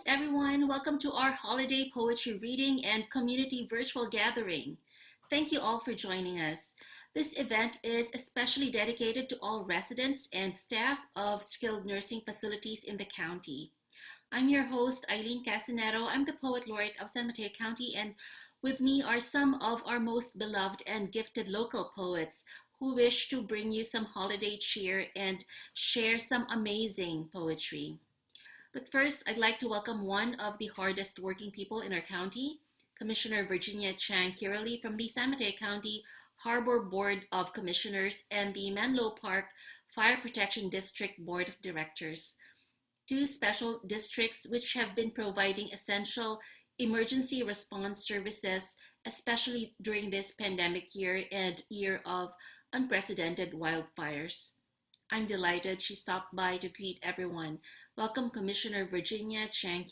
Yes, everyone, welcome to our holiday poetry reading and community virtual gathering. Thank you all for joining us. This event is especially dedicated to all residents and staff of skilled nursing facilities in the county. I'm your host, Aileen Cassinetto. I'm the Poet Laureate of San Mateo County, and with me are some of our most beloved and gifted local poets who wish to bring you some holiday cheer and share some amazing poetry. But first, I'd like to welcome one of the hardest working people in our county, Commissioner Virginia Chang from the San Mateo County Harbor Board of Commissioners and the Menlo Park Fire Protection District Board of Directors, two special districts which have been providing essential emergency response services, especially during this pandemic year and year of unprecedented wildfires. I'm delighted she stopped by to greet everyone. Welcome, Commissioner Virginia Chang.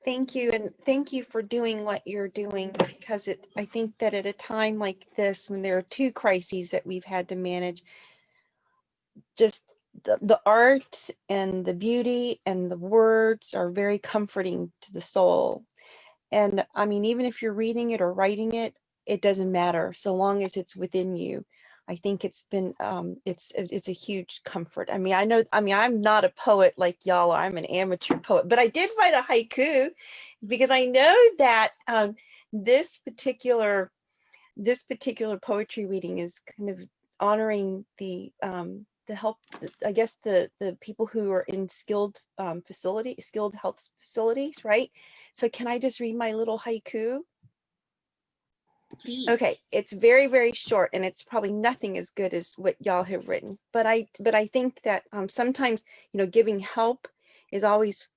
Thank you, and thank you for doing what you're doing, because I think that at a time like this, when there are two crises that we've had to manage, just the art and the beauty and the words are very comforting to the soul. And I mean, even if you're reading it or writing it, it doesn't matter so long as it's within you. I think it's been it's a huge comfort. I mean, I'm not a poet like y'all. I'm an amateur poet, but I did write a haiku because I know that this particular poetry reading is kind of honoring the help, I guess the people who are in skilled health facilities, right? So can I just read my little haiku? Please. Okay, it's very, very short, and it's probably nothing as good as what y'all have written. But I think that sometimes, giving help is always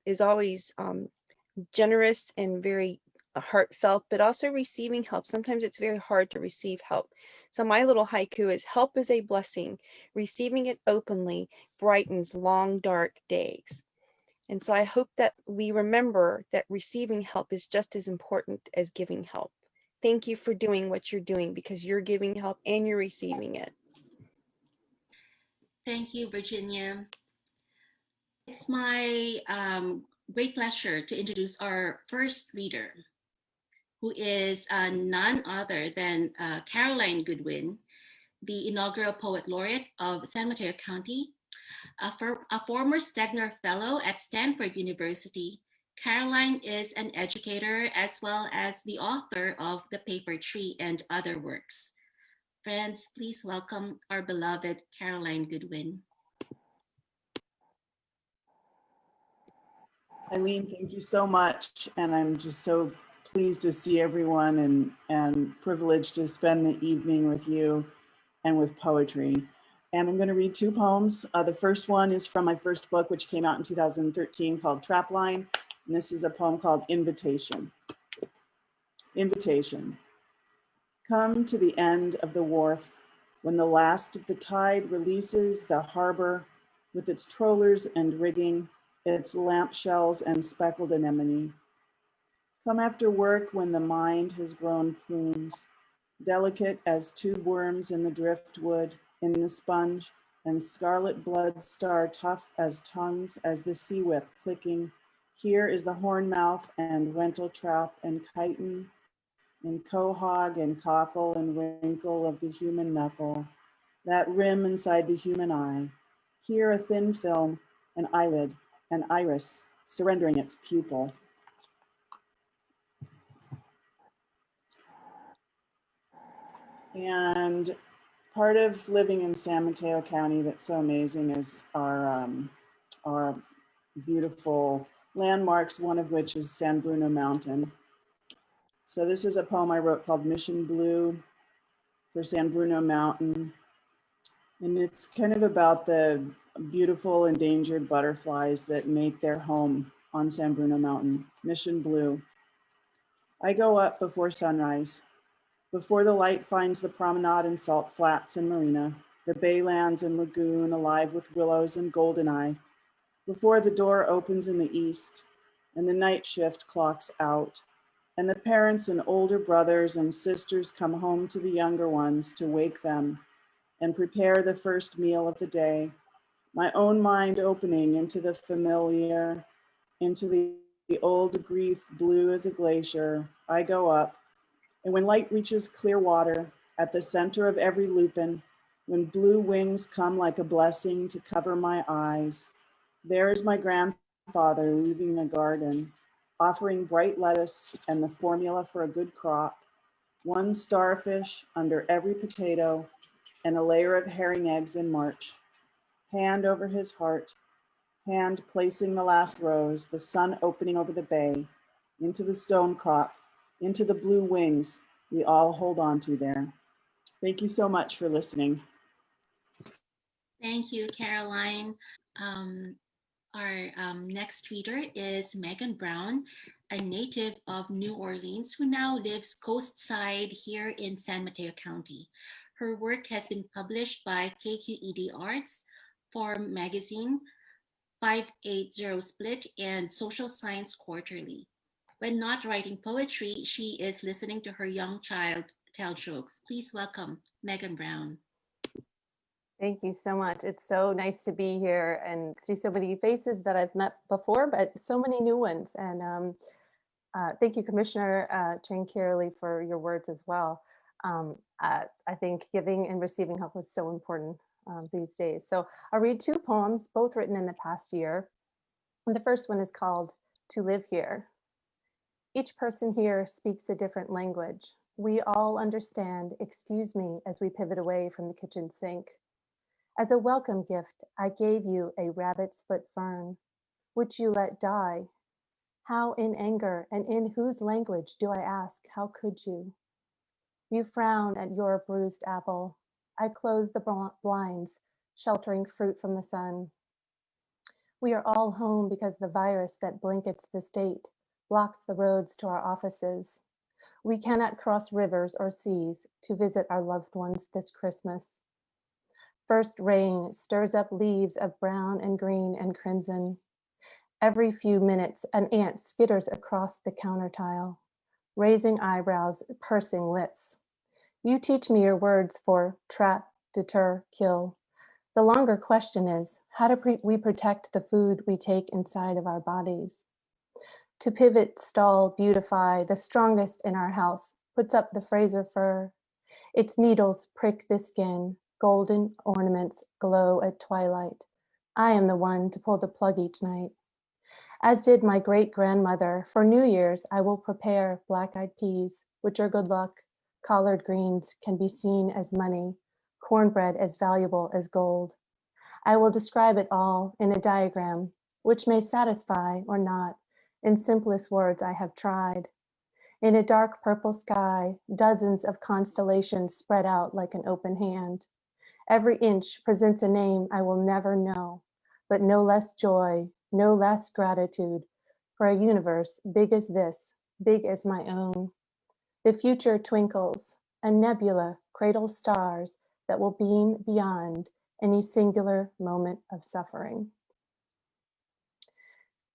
generous and very heartfelt, but also receiving help. Sometimes it's very hard to receive help. So my little haiku is: help is a blessing. Receiving it openly brightens long, dark days. And so I hope that we remember that receiving help is just as important as giving help. Thank you for doing what you're doing, because you're giving help and you're receiving it. Thank you, Virginia. It's my great pleasure to introduce our first reader, who is none other than Caroline Goodwin, the inaugural Poet Laureate of San Mateo County, a former Stegner Fellow at Stanford University. Caroline is an educator as well as the author of The Paper Tree and other works. Friends, please welcome our beloved Caroline Goodwin. Aileen, thank you so much. And I'm just so pleased to see everyone and privileged to spend the evening with you and with poetry. And I'm going to read two poems. The first one is from my first book, which came out in 2013, called Trapline. And this is a poem called Invitation. Invitation. Come to the end of the wharf when the last of the tide releases the harbor with its trollers and rigging, its lamp shells and speckled anemone. Come after work when the mind has grown plumes, delicate as tube worms in the driftwood, in the sponge, and scarlet blood star tough as tongues as the sea whip clicking. Here is the hornmouth and rental trap and chitin, and quahog and cockle and wrinkle of the human knuckle, that rim inside the human eye. Here a thin film, an eyelid, an iris, surrendering its pupil. And part of living in San Mateo County that's so amazing is our beautiful landmarks, one of which is San Bruno Mountain. So this is a poem I wrote called Mission Blue for San Bruno Mountain. And it's kind of about the beautiful endangered butterflies that make their home on San Bruno Mountain. Mission Blue. I go up before sunrise, before the light finds the promenade and salt flats and marina, the baylands and lagoon alive with willows and goldeneye, before the door opens in the east and the night shift clocks out, and the parents and older brothers and sisters come home to the younger ones to wake them and prepare the first meal of the day, my own mind opening into the familiar, into the old grief blue as a glacier, I go up. And when light reaches clear water, at the center of every lupin, when blue wings come like a blessing to cover my eyes, there is my grandfather leaving the garden, offering bright lettuce and the formula for a good crop, one starfish under every potato, and a layer of herring eggs in March. Hand over his heart, hand placing the last rose, the sun opening over the bay, into the stone crop, into the blue wings we all hold on to there. Thank you so much for listening. Thank you, Caroline. Our next reader is Megan Brown, a native of New Orleans who now lives coastside here in San Mateo County. Her work has been published by KQED Arts, Forum Magazine, 580 Split, and Social Science Quarterly. When not writing poetry, she is listening to her young child tell jokes. Please welcome Megan Brown. Thank you so much. It's so nice to be here and see so many faces that I've met before, but so many new ones. And thank you, Commissioner Chang, for your words as well. I think giving and receiving help is so important these days. So I'll read two poems, both written in the past year. And the first one is called To Live Here. Each person here speaks a different language. We all understand, excuse me, as we pivot away from the kitchen sink. As a welcome gift, I gave you a rabbit's foot fern, which you let die. How in anger and in whose language do I ask, how could you? You frown at your bruised apple. I close the blinds, sheltering fruit from the sun. We are all home because the virus that blankets the state blocks the roads to our offices. We cannot cross rivers or seas to visit our loved ones this Christmas. First rain stirs up leaves of brown and green and crimson. Every few minutes, an ant skitters across the counter tile, raising eyebrows, pursing lips. You teach me your words for trap, deter, kill. The longer question is, how do we protect the food we take inside of our bodies? To pivot, stall, beautify, the strongest in our house puts up the Fraser fir. Its needles prick the skin. Golden ornaments glow at twilight. I am the one to pull the plug each night. As did my great-grandmother, for New Year's, I will prepare black-eyed peas, which are good luck. Collard greens can be seen as money, cornbread as valuable as gold. I will describe it all in a diagram, which may satisfy or not. In simplest words, I have tried. In a dark purple sky, dozens of constellations spread out like an open hand. Every inch presents a name I will never know, but no less joy, no less gratitude for a universe big as this, big as my own. The future twinkles, a nebula cradles stars that will beam beyond any singular moment of suffering.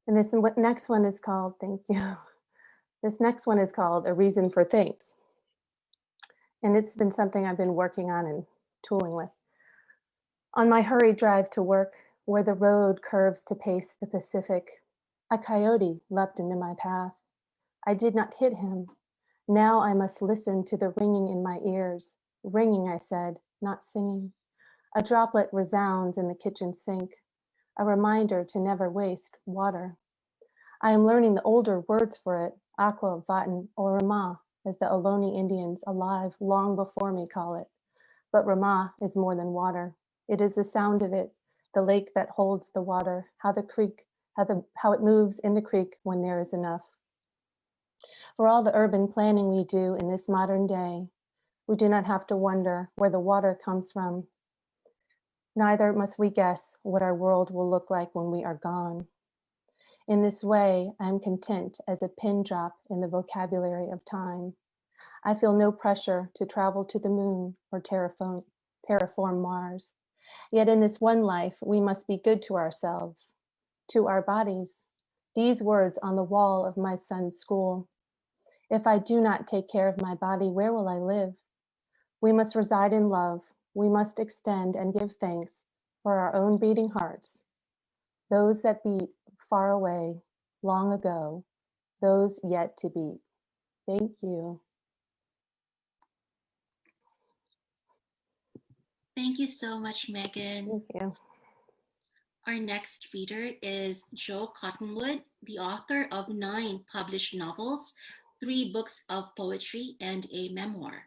And this next one is called, thank you. This next one is called A Reason for Thanks. And it's been something I've been working on and tooling with. On my hurried drive to work, where the road curves to pace the Pacific, a coyote leapt into my path. I did not hit him. Now I must listen to the ringing in my ears. Ringing, I said, not singing. A droplet resounds in the kitchen sink, a reminder to never waste water. I am learning the older words for it, aqua, vaten, or rama, as the Ohlone Indians alive long before me call it. But rama is more than water. It is the sound of it, the lake that holds the water, how it moves in the creek when there is enough. For all the urban planning we do in this modern day, we do not have to wonder where the water comes from. Neither must we guess what our world will look like when we are gone. In this way, I am content as a pin drop in the vocabulary of time. I feel no pressure to travel to the moon or terraform Mars. Yet in this one life, we must be good to ourselves, to our bodies. These words on the wall of my son's school. If I do not take care of my body, where will I live? We must reside in love. We must extend and give thanks for our own beating hearts, those that beat far away, long ago, those yet to be. Thank you. Thank you so much, Megan. Thank you. Our next reader is Joe Cottonwood, the author of 9 published novels, 3 books of poetry, and a memoir.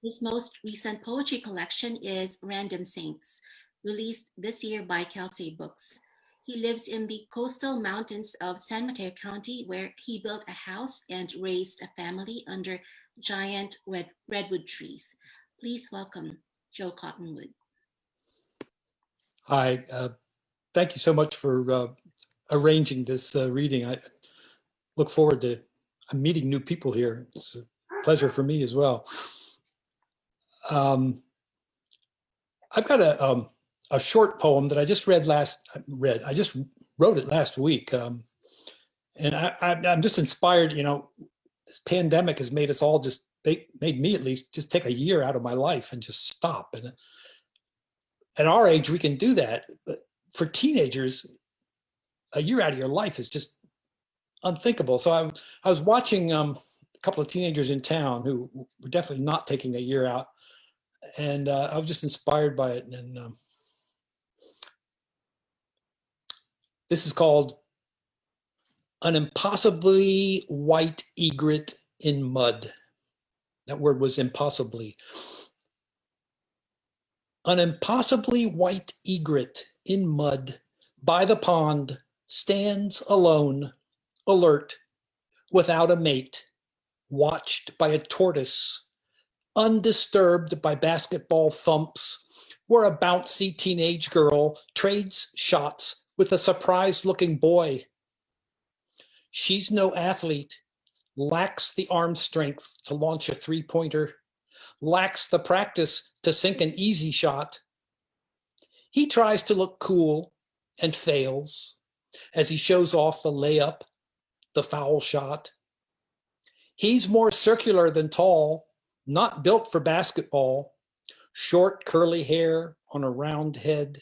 His most recent poetry collection is Random Saints, released this year by Kelsey Books. He lives in the coastal mountains of San Mateo County, where he built a house and raised a family under giant redwood trees. Please welcome Joe Cottonwood. Hi, thank you so much for arranging this reading. I look forward to meeting new people here. It's a pleasure for me as well. I've got a short poem that I just I just wrote it last week. And I'm just inspired, you know, this pandemic has made us all made me at least just take a year out of my life and just stop. And at our age, we can do that. But for teenagers, a year out of your life is just unthinkable. So I was watching a couple of teenagers in town who were definitely not taking a year out. And I was just inspired by it. And this is called An Impossibly White Egret in Mud. That word was impossibly. An impossibly white egret in mud by the pond stands alone, alert, without a mate, watched by a tortoise, undisturbed by basketball thumps, where a bouncy teenage girl trades shots with a surprised-looking boy. She's no athlete, lacks the arm strength to launch a three-pointer, lacks the practice to sink an easy shot. He tries to look cool and fails as he shows off the layup, the foul shot. He's more circular than tall, not built for basketball, short curly hair on a round head,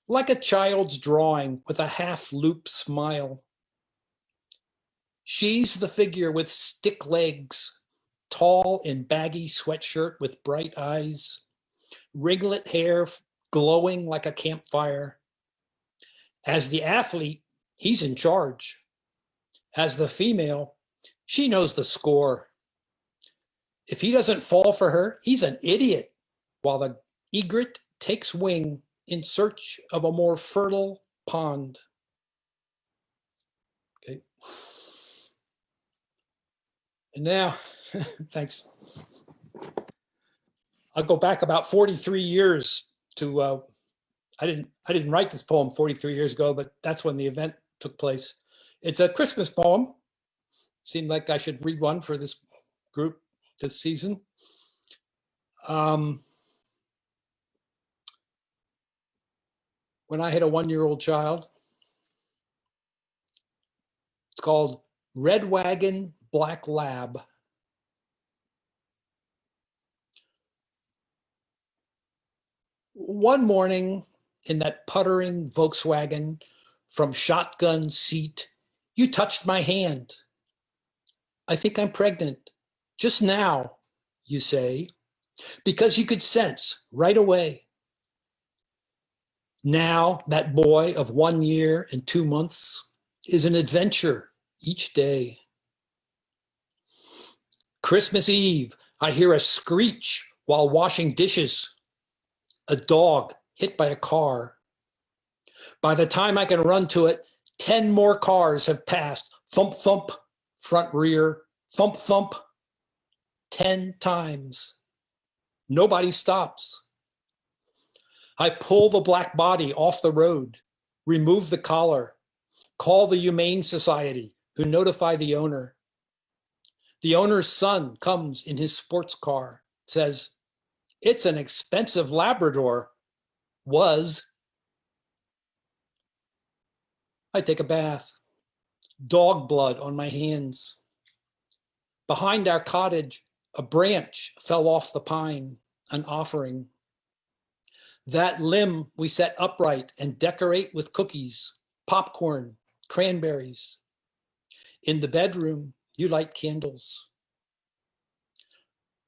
like a child's drawing with a half-loop smile. She's the figure with stick legs, tall in baggy sweatshirt with bright eyes, ringlet hair glowing like a campfire. As the athlete, he's in charge. As the female, she knows the score. If he doesn't fall for her, he's an idiot, while the egret takes wing in search of a more fertile pond. Okay. And now, thanks. I'll go back about 43 years to, I didn't write this poem 43 years ago, but that's when the event took place. It's a Christmas poem. Seemed like I should read one for this group this season. When I had a 1-year-old child, it's called Red Wagon, Black Lab. One morning in that puttering Volkswagen from shotgun seat, you touched my hand. I think I'm pregnant. Just now, you say, because you could sense right away. Now that boy of 1 year and 2 months is an adventure each day. Christmas Eve, I hear a screech while washing dishes. A dog hit by a car. By the time I can run to it, 10 more cars have passed. Thump, thump, front, rear, thump, thump, 10 times. Nobody stops. I pull the black body off the road, remove the collar, call the Humane Society, who notify the owner. The owner's son comes in his sports car, says, "It's an expensive Labrador." Was. I take a bath, dog blood on my hands. Behind our cottage, a branch fell off the pine, an offering. That limb we set upright and decorate with cookies, popcorn, cranberries. In the bedroom, you light candles.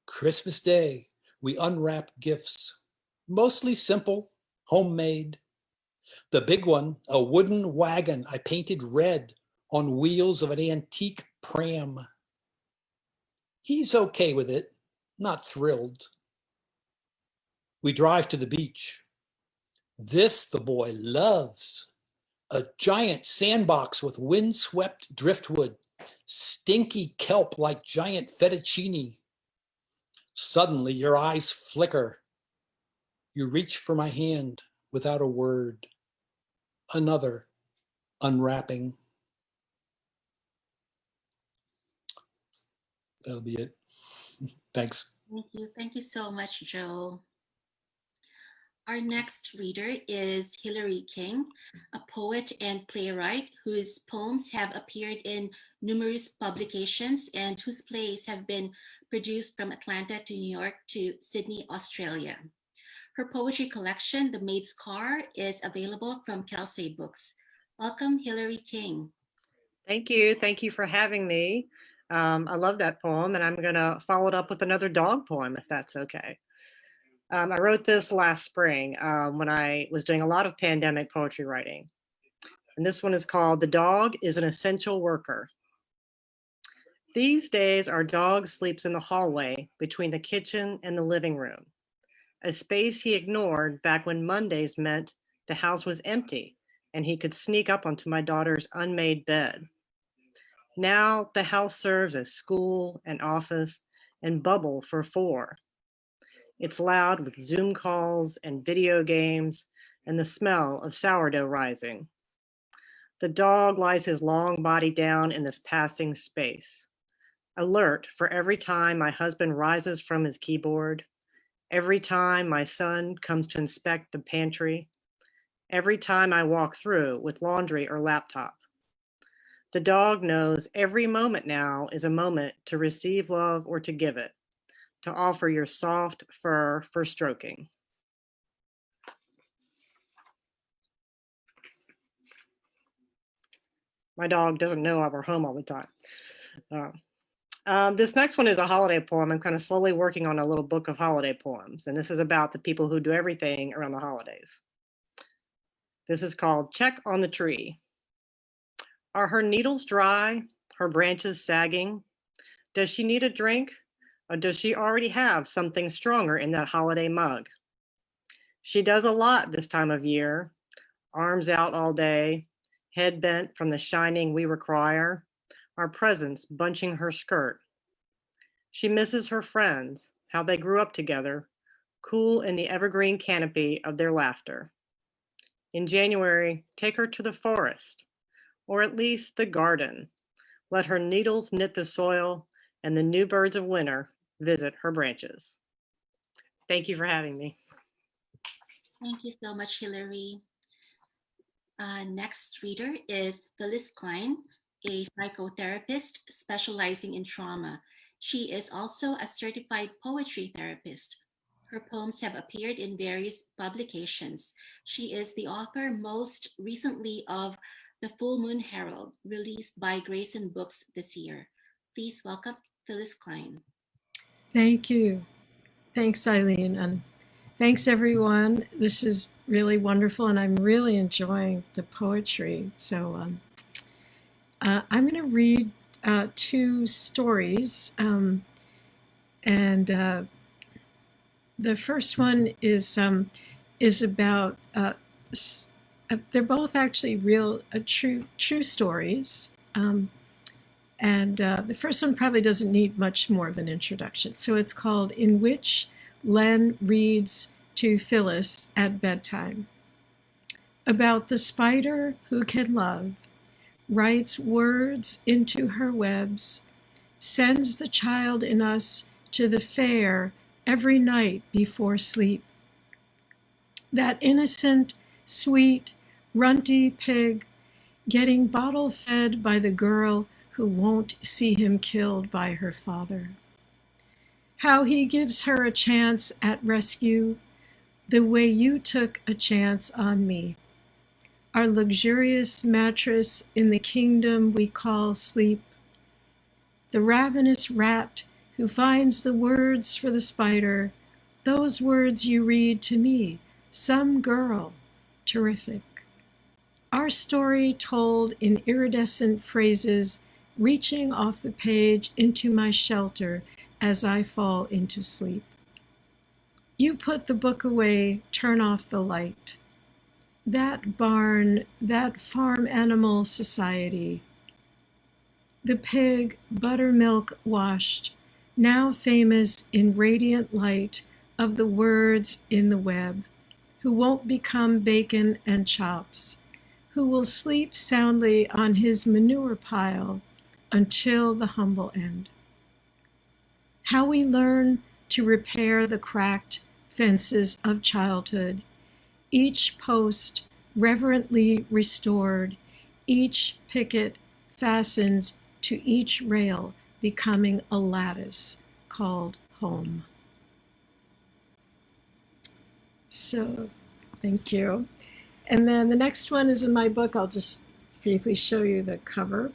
Christmas Day, we unwrap gifts, mostly simple, homemade. The big one, a wooden wagon I painted red on wheels of an antique pram. He's okay with it, not thrilled. We drive to the beach. This the boy loves. A giant sandbox with windswept driftwood, stinky kelp like giant fettuccine. Suddenly your eyes flicker. You reach for my hand without a word. Another unwrapping. That'll be it. Thanks. Thank you. Thank you so much, Joe. Our next reader is Hilary King, a poet and playwright whose poems have appeared in numerous publications and whose plays have been produced from Atlanta to New York to Sydney, Australia. Her poetry collection, The Maid's Car, is available from Kelsey Books. Welcome, Hilary King. Thank you. Thank you for having me. I love that poem, and I'm going to follow it up with another dog poem, if that's okay. I wrote this last spring when I was doing a lot of pandemic poetry writing. And this one is called The Dog is an Essential Worker. These days, our dog sleeps in the hallway between the kitchen and the living room, a space he ignored back when Mondays meant the house was empty and he could sneak up onto my daughter's unmade bed. Now the house serves as school and office and bubble for 4. It's loud with Zoom calls and video games and the smell of sourdough rising. The dog lies his long body down in this passing space, alert for every time my husband rises from his keyboard, every time my son comes to inspect the pantry, every time I walk through with laundry or laptop. The dog knows every moment now is a moment to receive love or to give it, to offer your soft fur for stroking. My dog doesn't know we're home all the time. This next one is a holiday poem. I'm kind of slowly working on a little book of holiday poems, and this is about the people who do everything around the holidays. This is called Check on the Tree. Are her needles dry, her branches sagging? Does she need a drink? Or does she already have something stronger in that holiday mug? She does a lot this time of year, arms out all day, head bent from the shining we require, our presents bunching her skirt. She misses her friends, how they grew up together, cool in the evergreen canopy of their laughter. In January, take her to the forest, or at least the garden. Let her needles knit the soil and the new birds of winter visit her branches. Thank you for having me. Thank you so much, Hilary. Next reader is Phyllis Klein, a psychotherapist specializing in trauma. She is also a certified poetry therapist. Her poems have appeared in various publications. She is the author most recently of The Full Moon Herald, released by Grayson Books this year. Please welcome Phyllis Klein. Thank you. Thanks, Aileen. And thanks, everyone. This is really wonderful, and I'm really enjoying the poetry. So I'm going to read 2 stories. The first one is about, they're both actually real, true stories. The first one probably doesn't need much more of an introduction. So it's called In Which Len Reads to Phyllis at Bedtime. About the spider who can love, writes words into her webs, sends the child in us to the fair every night before sleep. That innocent, sweet, runty pig getting bottle fed by the girl who won't see him killed by her father. How he gives her a chance at rescue, the way you took a chance on me. our luxurious mattress in the kingdom we call sleep. The ravenous rat who finds the words for the spider, those words you read to me, some girl, terrific. Our story told in iridescent phrases, reaching off the page into my shelter as I fall into sleep. You put the book away, turn off the light. That barn, that farm animal society. The pig, buttermilk washed, now famous in radiant light of the words in the web, who won't become bacon and chops, who will sleep soundly on his manure pile until the humble end. How we learn to repair the cracked fences of childhood, each post reverently restored, each picket fastened to each rail becoming a lattice called home. So, thank you. And then the next one is in my book. I'll just briefly show you the cover,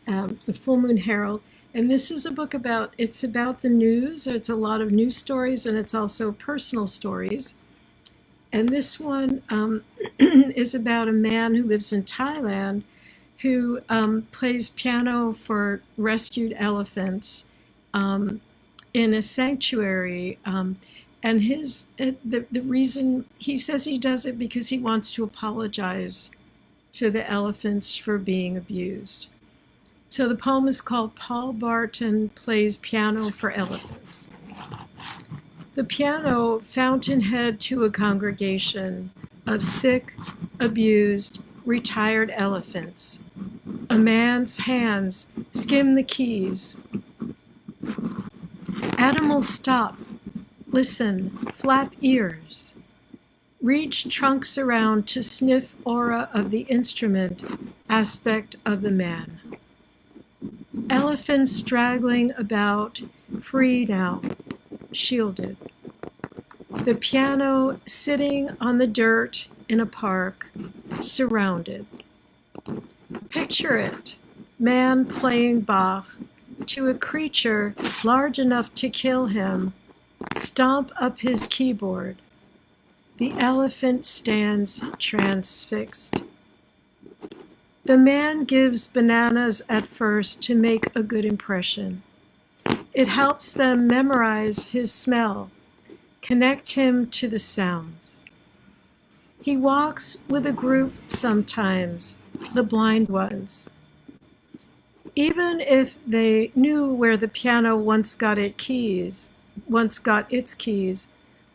The Full Moon Herald. And this is a book it's about the news. It's a lot of news stories, and it's also personal stories. And this one is about a man who lives in Thailand who plays piano for rescued elephants in a sanctuary. And the reason he says he does it because he wants to apologize to the elephants for being abused. So the poem is called Paul Barton Plays Piano for Elephants. The piano fountainhead to a congregation of sick, abused, retired elephants. A man's hands skim the keys. Animals stop, listen, flap ears, reach trunks around to sniff aura of the instrument aspect of the man. Elephants straggling about, free now, shielded. The piano sitting on the dirt in a park, surrounded. Picture it, man playing Bach to a creature large enough to kill him, stomp up his keyboard. The elephant stands transfixed. The man gives bananas at first to make a good impression. It helps them memorize his smell, connect him to the sounds. He walks with a group sometimes, the blind ones. Even if they knew where the piano once got its keys,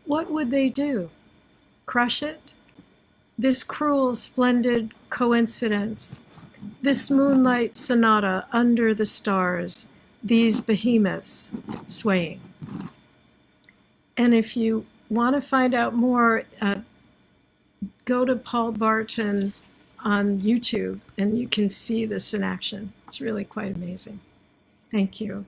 what would they do? Crush it? This cruel, splendid coincidence, this moonlight sonata under the stars, these behemoths swaying. And if you want to find out more, go to Paul Barton on YouTube and you can see this in action. It's really quite amazing. Thank you.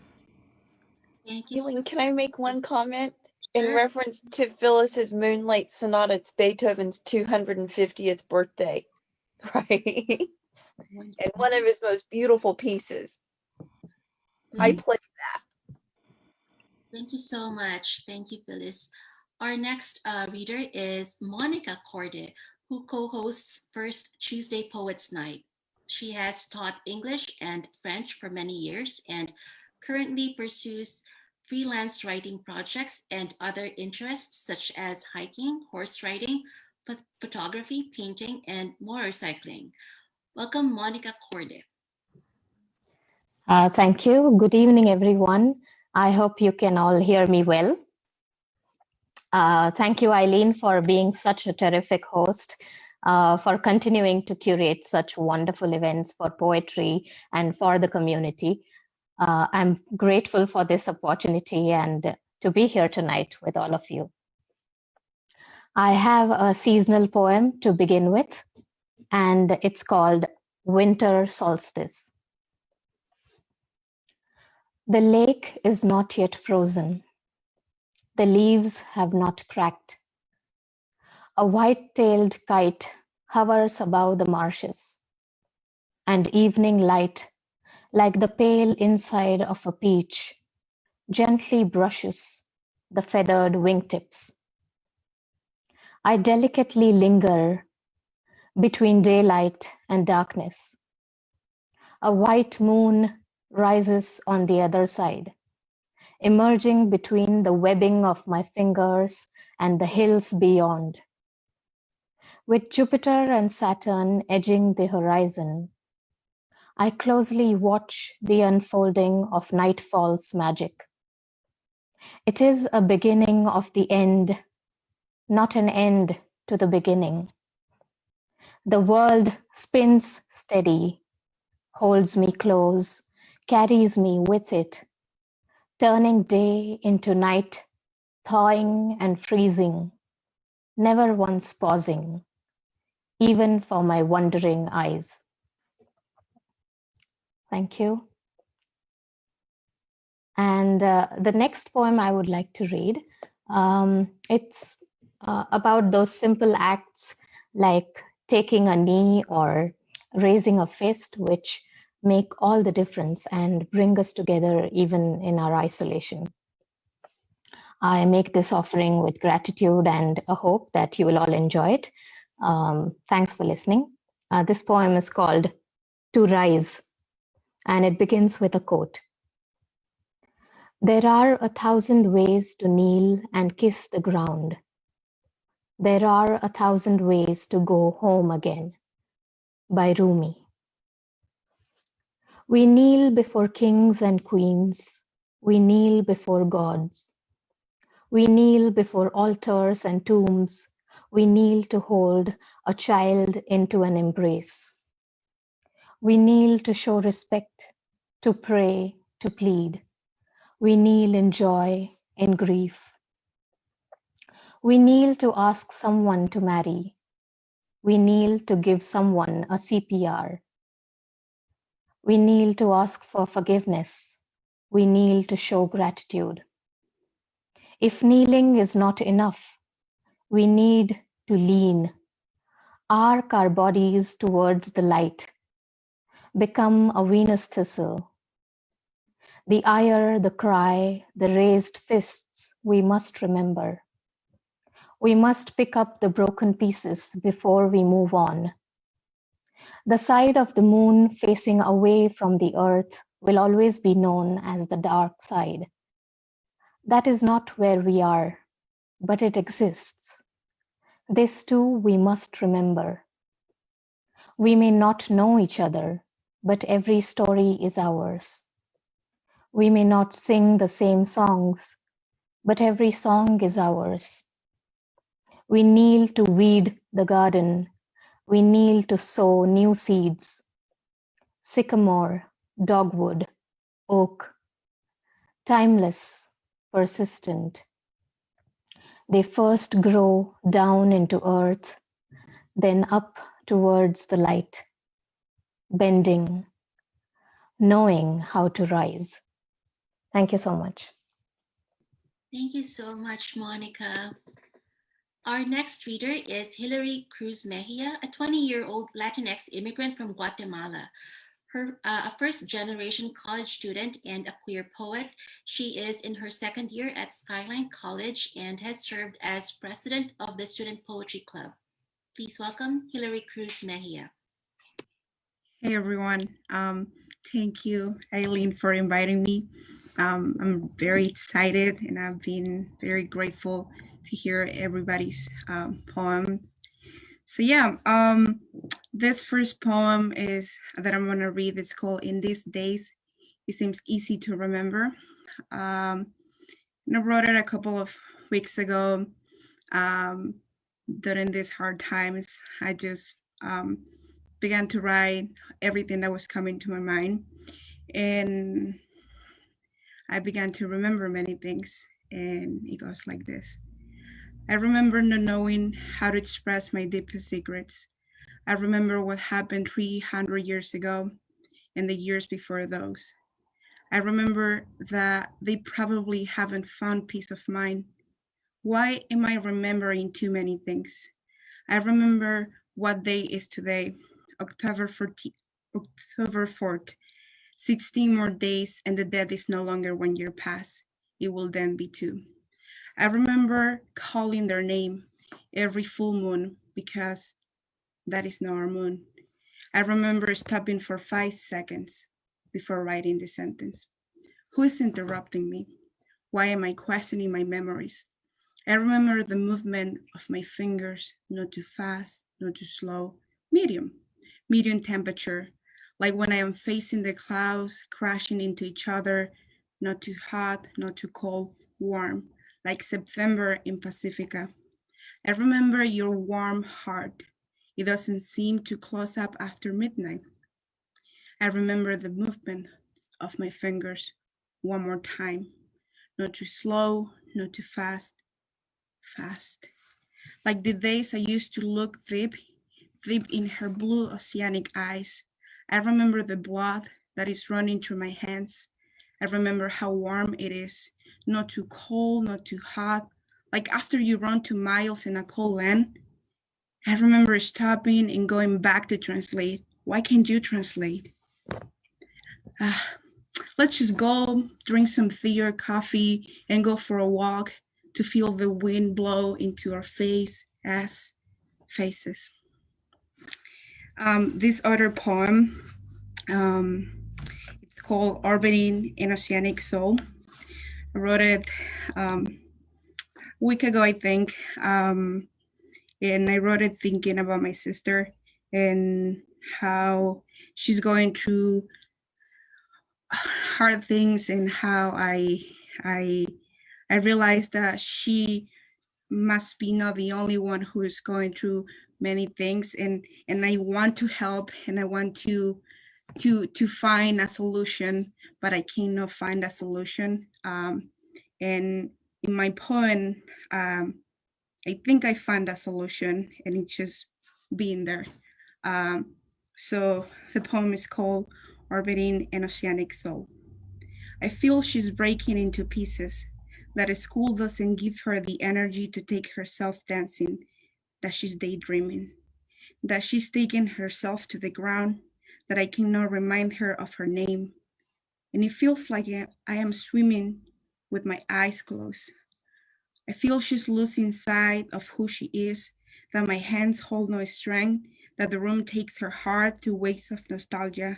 Thank you. Aileen, can I make one comment? In Sure. reference to Phyllis's Moonlight Sonata, it's Beethoven's 250th birthday, right? And one of his most beautiful pieces. I played that. Thank you so much. Thank you, Phyllis. Our next reader is Monica Corde, who co-hosts First Tuesday Poets Night. She has taught English and French for many years and currently pursues freelance writing projects and other interests such as hiking, horse riding, photography, painting, and motorcycling. Welcome, Monica Corde. Thank you. Good evening, everyone. I hope you can all hear me well. Thank you, Aileen, for being such a terrific host, for continuing to curate such wonderful events for poetry and for the community. I'm grateful for this opportunity and to be here tonight with all of you. I have a seasonal poem to begin with, and it's called Winter Solstice. The lake is not yet frozen. The leaves have not cracked. A white-tailed kite hovers above the marshes, and evening light, like the pale inside of a peach, gently brushes the feathered wingtips. I delicately linger between daylight and darkness. A white moon rises on the other side, emerging between the webbing of my fingers and the hills beyond. With Jupiter and Saturn edging the horizon, I closely watch the unfolding of nightfall's magic. It is a beginning of the end, not an end to the beginning. The world spins steady, holds me close, carries me with it, turning day into night, thawing and freezing, never once pausing, even for my wondering eyes. Thank you. And the next poem I would like to read, it's about those simple acts like taking a knee or raising a fist, which make all the difference and bring us together even in our isolation. I make this offering with gratitude and a hope that you will all enjoy it. Thanks for listening. This poem is called To Rise, and it begins with a quote. There are 1,000 ways to kneel and kiss the ground. There are 1,000 ways to go home again. By Rumi. We kneel before kings and queens. We kneel before gods. We kneel before altars and tombs. We kneel to hold a child into an embrace. We kneel to show respect, to pray, to plead. We kneel in joy, in grief. We kneel to ask someone to marry. We kneel to give someone a CPR. We kneel to ask for forgiveness. We kneel to show gratitude. If kneeling is not enough, we need to lean, arc our bodies towards the light, become a Venus thistle. The ire, the cry, the raised fists, we must remember. We must pick up the broken pieces before we move on. The side of the moon facing away from the earth will always be known as the dark side. That is not where we are, but it exists. This too we must remember. We may not know each other, but every story is ours. We may not sing the same songs, but every song is ours. We kneel to weed the garden. We kneel to sow new seeds. Sycamore, dogwood, oak, timeless, persistent. They first grow down into earth, then up towards the light, bending, knowing how to rise. Thank you so much. Thank you so much, Monica. Our next reader is Hilary Cruz Mejia, a 20-year-old Latinx immigrant from Guatemala. A first-generation college student and a queer poet, she is in her second year at Skyline College and has served as president of the Student Poetry Club. Please welcome Hilary Cruz Mejia. Hey everyone, thank you Aileen for inviting me. I'm very excited and I've been very grateful to hear everybody's poems. So yeah, this first poem is that I'm gonna read. It's called In These Days, It Seems Easy to Remember. And I wrote it a couple of weeks ago. During these hard times, I just began to write everything that was coming to my mind. And I began to remember many things, and it goes like this. I remember not knowing how to express my deepest secrets. I remember what happened 300 years ago and the years before those. I remember that they probably haven't found peace of mind. Why am I remembering too many things? I remember What day is today? October 14th, October 4th. 16 more days and the dead is no longer 1 year past. It will then be 2. I remember calling their name every full moon because that is not our moon. I remember stopping for 5 seconds before writing the sentence. Who is interrupting me? Why am I questioning my memories? I remember the movement of my fingers, not too fast, not too slow, medium temperature, like when I am facing the clouds crashing into each other, not too hot, not too cold, warm, like September in Pacifica. I remember your warm heart. It doesn't seem to close up after midnight. I remember the movement of my fingers one more time, not too slow, not too fast, fast. Like the days I used to look deep in her blue oceanic eyes. I remember the blood that is running through my hands. I remember how warm it is, not too cold, not too hot. Like after you run 2 miles in a cold land, I remember stopping and going back to translate. Why can't you translate? Let's just go drink some tea or coffee and go for a walk to feel the wind blow into our face as faces. This other poem, it's called Orbiting an Oceanic Soul. I wrote it a week ago, I think, and I wrote it thinking about my sister and how she's going through hard things and how I realized that she must be not the only one who is going through many things, and I want to help and I want to find a solution, but I cannot find a solution. And in my poem, I think I found a solution, and it's just being there. So the poem is called Orbiting an Oceanic Soul. I feel she's breaking into pieces, that a school doesn't give her the energy to take herself dancing, that she's daydreaming, that she's taken herself to the ground, that I cannot remind her of her name. And it feels like I am swimming with my eyes closed. I feel she's losing sight of who she is, that my hands hold no strength, that the room takes her heart to waves of nostalgia,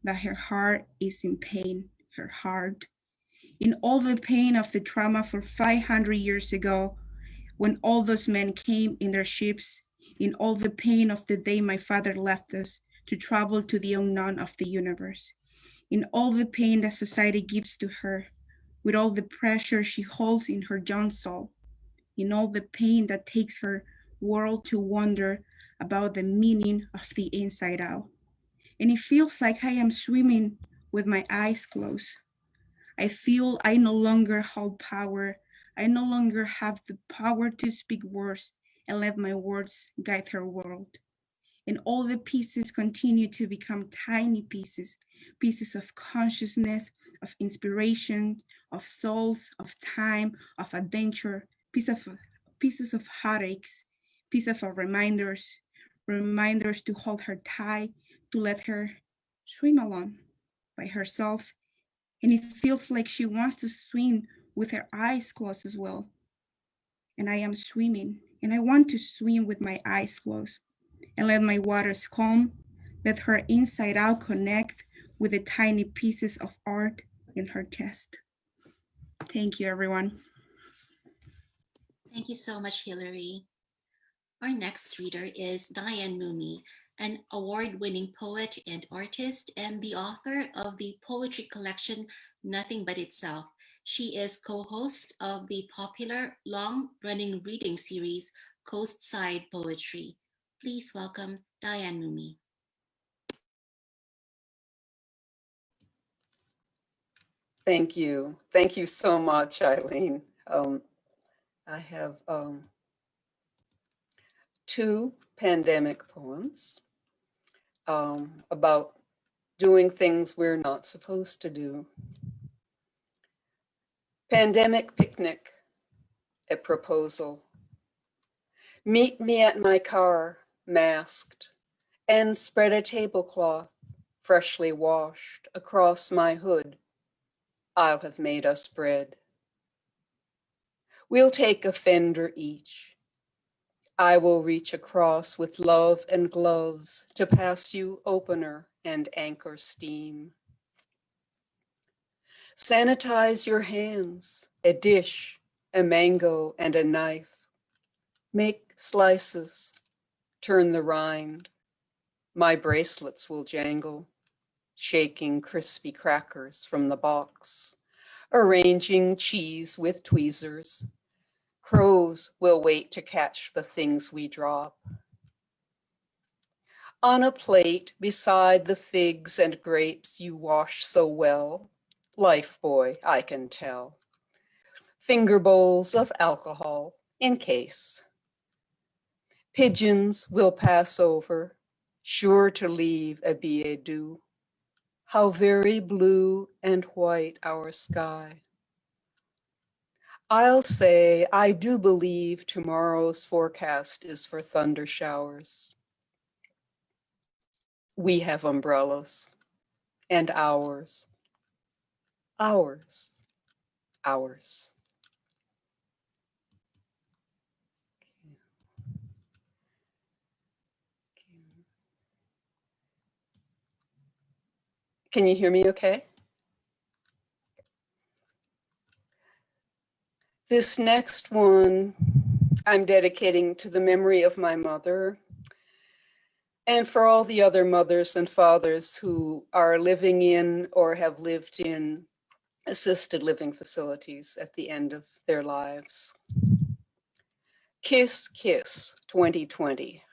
that her heart is in pain, her heart. In all the pain of the trauma for 500 years ago, when all those men came in their ships, in all the pain of the day my father left us to travel to the unknown of the universe, in all the pain that society gives to her, with all the pressure she holds in her young soul, in all the pain that takes her world to wonder about the meaning of the inside out. And it feels like I am swimming with my eyes closed. I feel I no longer hold power. I no longer have the power to speak words and let my words guide her world. And all the pieces continue to become tiny pieces, pieces of consciousness, of inspiration, of souls, of time, of adventure, pieces of heartaches, pieces of reminders to hold her tight, to let her swim alone by herself. And it feels like she wants to swim with her eyes closed as well. And I am swimming, and I want to swim with my eyes closed and let my waters calm, let her inside out connect with the tiny pieces of art in her chest. Thank you, everyone. Thank you so much, Hilary. Our next reader is Diane Mumie, an award-winning poet and artist and the author of the poetry collection Nothing But Itself. She is co-host of the popular long-running reading series Coastside Poetry. Please welcome Diane Mumie. Thank you. Thank you so much, Aileen. I have 2 pandemic poems about doing things we're not supposed to do. Pandemic picnic, a proposal. Meet me at my car masked, and spread a tablecloth, freshly washed, across my hood. I'll have made us bread. We'll take a fender each. I will reach across with love and gloves to pass you opener and anchor steam. Sanitize your hands, a dish, a mango, and a knife. Make slices, turn the rind. My bracelets will jangle, shaking crispy crackers from the box, arranging cheese with tweezers. Crows will wait to catch the things we drop. On a plate beside the figs and grapes you wash so well, life boy, I can tell. Finger bowls of alcohol, in case. Pigeons will pass over, sure to leave a billet doux. How very blue and white our sky. I'll say I do believe tomorrow's forecast is for thunder showers. We have umbrellas, and ours. Ours. Can you hear me okay? This next one I'm dedicating to the memory of my mother and for all the other mothers and fathers who are living in or have lived in assisted living facilities at the end of their lives. Kiss, Kiss 2020.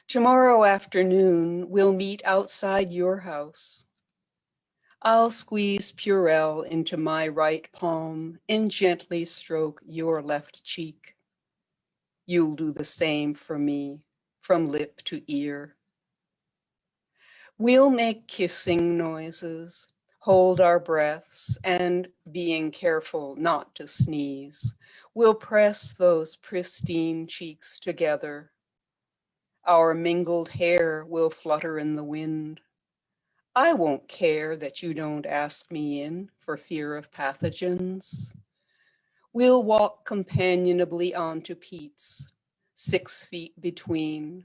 Tomorrow afternoon, we'll meet outside your house. I'll squeeze Purell into my right palm and gently stroke your left cheek. You'll do the same for me, from lip to ear. We'll make kissing noises, hold our breaths, and being careful not to sneeze, we'll press those pristine cheeks together. Our mingled hair will flutter in the wind. I won't care that you don't ask me in for fear of pathogens. We'll walk companionably onto Pete's, 6 feet between,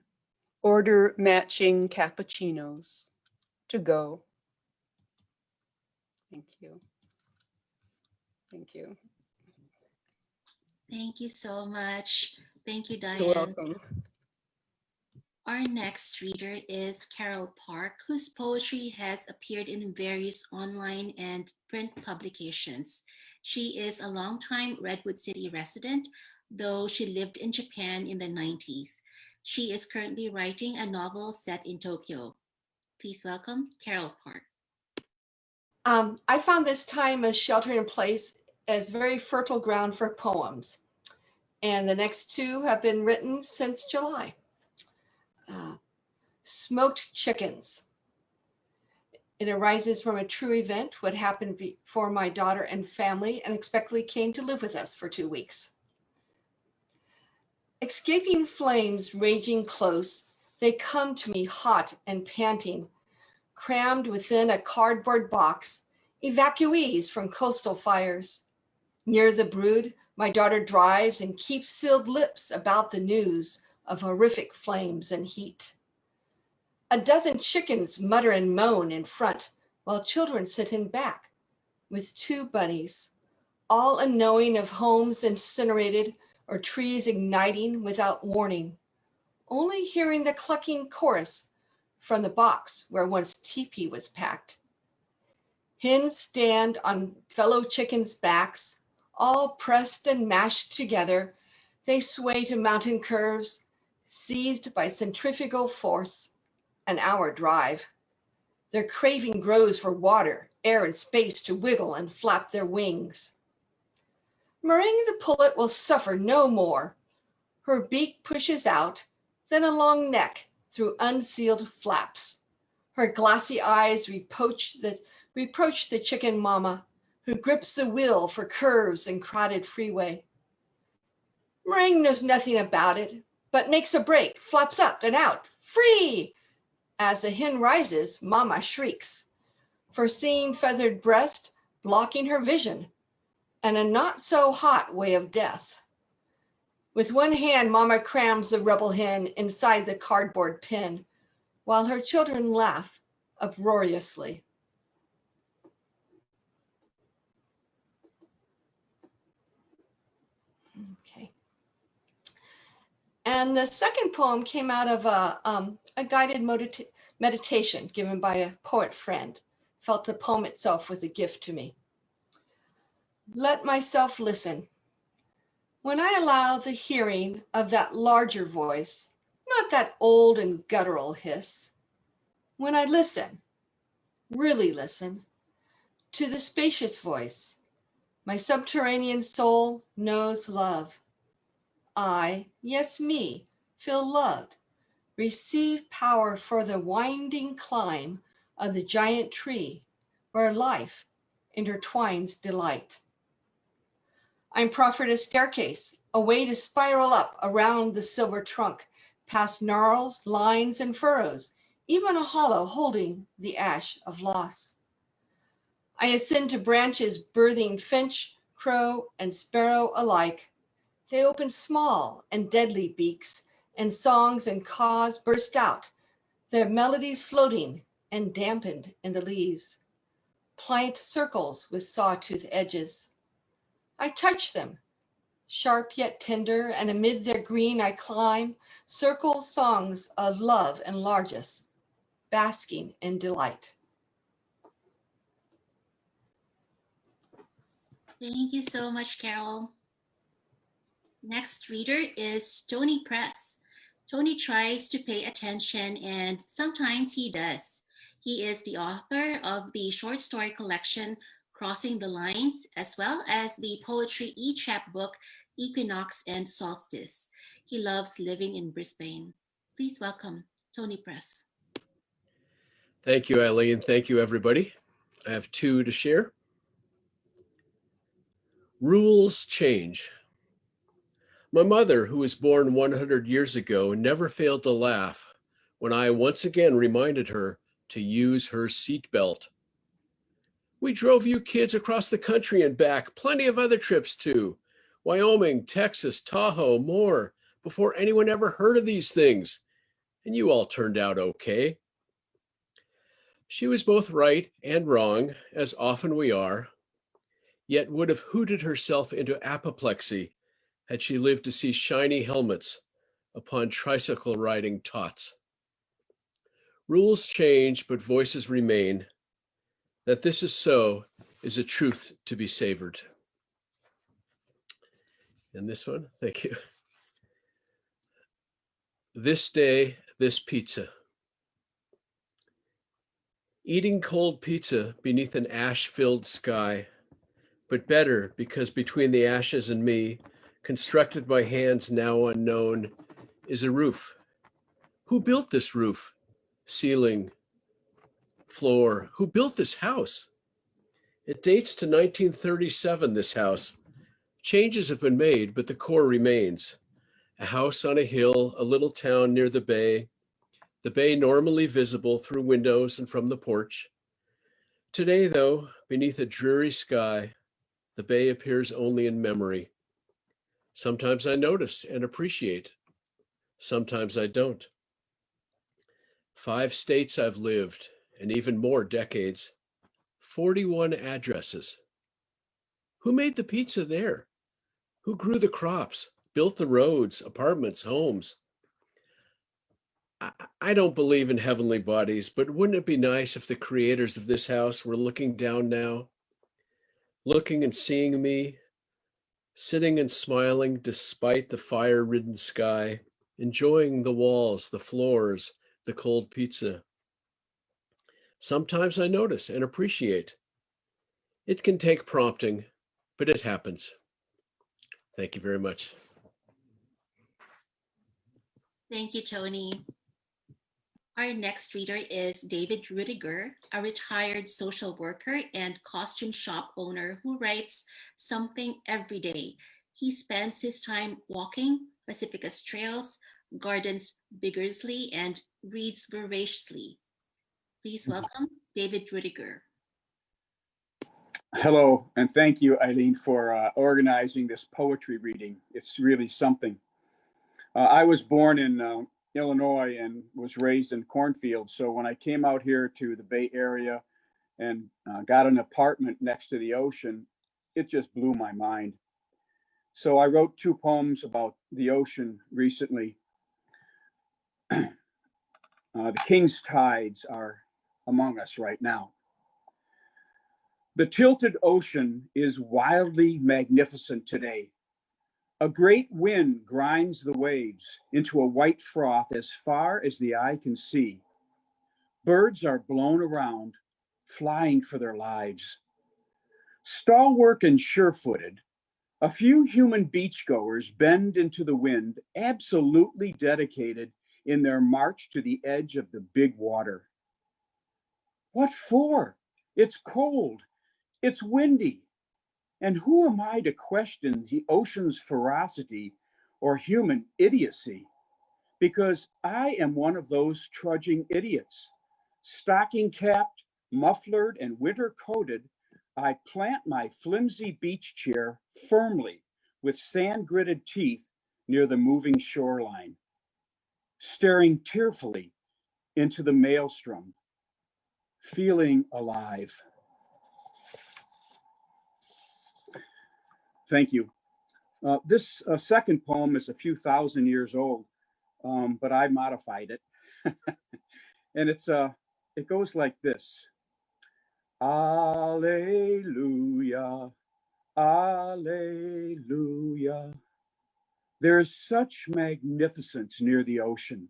order matching cappuccinos to go. Thank you. Thank you. Thank you so much. Thank you, Diane. You're welcome. Our next reader is Carol Park, whose poetry has appeared in various online and print publications. She is a longtime Redwood City resident, though she lived in Japan in the 90s. She is currently writing a novel set in Tokyo. Please welcome Carol Park. I found this time as sheltering in place as very fertile ground for poems. And the next two have been written since July. Smoked chickens. It arises from a true event, what happened before my daughter and family unexpectedly came to live with us for 2 weeks. Escaping flames raging close, they come to me hot and panting, crammed within a cardboard box, evacuees from coastal fires. Near the brood, my daughter drives and keeps sealed lips about the news of horrific flames and heat. A dozen chickens mutter and moan in front, while children sit in back, with 2 bunnies, all unknowing of homes incinerated or trees igniting without warning, only hearing the clucking chorus from the box where once teepee was packed. Hens stand on fellow chickens' backs, all pressed and mashed together. They sway to mountain curves, seized by centrifugal force, an hour drive. Their craving grows for water, air, and space to wiggle and flap their wings. Meringue the pullet will suffer no more. Her beak pushes out, then a long neck through unsealed flaps. Her glassy eyes reproach the chicken mama, who grips the wheel for curves and crowded freeway. Meringue knows nothing about it, but makes a break, flops up and out, free! As the hen rises, Mama shrieks, foreseeing feathered breast, blocking her vision, and a not so hot way of death. With one hand, Mama crams the rebel hen inside the cardboard pen, while her children laugh uproariously. Okay. And the second poem came out of a guided meditation given by a poet friend. Felt the poem itself was a gift to me. Let myself listen. When I allow the hearing of that larger voice, not that old and guttural hiss, when I listen, really listen, to the spacious voice, my subterranean soul knows love. I, yes me, feel loved, receive power for the winding climb of the giant tree where life intertwines delight. I'm proffered a staircase, a way to spiral up around the silver trunk, past gnarls, lines, and furrows, even a hollow holding the ash of loss. I ascend to branches birthing finch, crow, and sparrow alike. They open small and deadly beaks, and songs and caws burst out, their melodies floating and dampened in the leaves. Pliant circles with sawtooth edges. I touch them, sharp yet tender, and amid their green I climb, circle songs of love and largesse, basking in delight. Thank you so much, Carol. Next reader is Tony Press. Tony tries to pay attention, and sometimes he does. He is the author of the short story collection Crossing the Lines, as well as the poetry e-chapbook Equinox and Solstice. He loves living in Brisbane. Please welcome Tony Press. Thank you, Aileen. Thank you, everybody. I have two to share. Rules change. My mother, who was born 100 years ago, never failed to laugh when I once again reminded her to use her seatbelt. We drove you kids across the country and back, plenty of other trips too. Wyoming, Texas, Tahoe, more, before anyone ever heard of these things. And you all turned out okay. She was both right and wrong, as often we are, yet would have hooted herself into apoplexy had she lived to see shiny helmets upon tricycle riding tots. Rules change, but voices remain. That this is so is a truth to be savored. And this one, thank you. This day, this pizza. Eating cold pizza beneath an ash-filled sky, but better because between the ashes and me, constructed by hands now unknown, is a roof. Who built this roof, ceiling, floor? Who built this house? It dates to 1937, this house. Changes have been made, but the core remains. A house on a hill, a little town near the bay normally visible through windows and from the porch. Today, though, beneath a dreary sky, the bay appears only in memory. Sometimes I notice and appreciate. Sometimes I don't. 5 states I've lived, and even more decades. 41 addresses. Who made the pizza there? Who grew the crops, built the roads, apartments, homes? I don't believe in heavenly bodies, but wouldn't it be nice if the creators of this house were looking down now, looking and seeing me, sitting and smiling despite the fire-ridden sky, enjoying the walls, the floors, the cold pizza. Sometimes I notice and appreciate. It can take prompting, but it happens. Thank you very much. Thank you, Tony. Our next reader is David Rudiger, a retired social worker and costume shop owner who writes something every day. He spends his time walking Pacificus trails, gardens vigorously, and reads voraciously. Please welcome David Rudiger. Hello, and thank you, Aileen, for organizing this poetry reading. It's really something. I was born in Illinois and was raised in cornfields. So when I came out here to the Bay Area and got an apartment next to the ocean, it just blew my mind. So I wrote 2 poems about the ocean recently. The king's tides are among us right now. The tilted ocean is wildly magnificent today. A great wind grinds the waves into a white froth as far as the eye can see. Birds are blown around, flying for their lives. Stalwart and sure-footed, a few human beachgoers bend into the wind, absolutely dedicated in their march to the edge of the big water. What for? It's cold. It's windy. And who am I to question the ocean's ferocity or human idiocy? Because I am one of those trudging idiots. Stocking capped, mufflered, and winter coated, I plant my flimsy beach chair firmly with sand gritted teeth near the moving shoreline, staring tearfully into the maelstrom, feeling alive. Thank you. This second poem is a few thousand years old, but I modified it. And it goes like this. Alleluia, alleluia. There is such magnificence near the ocean.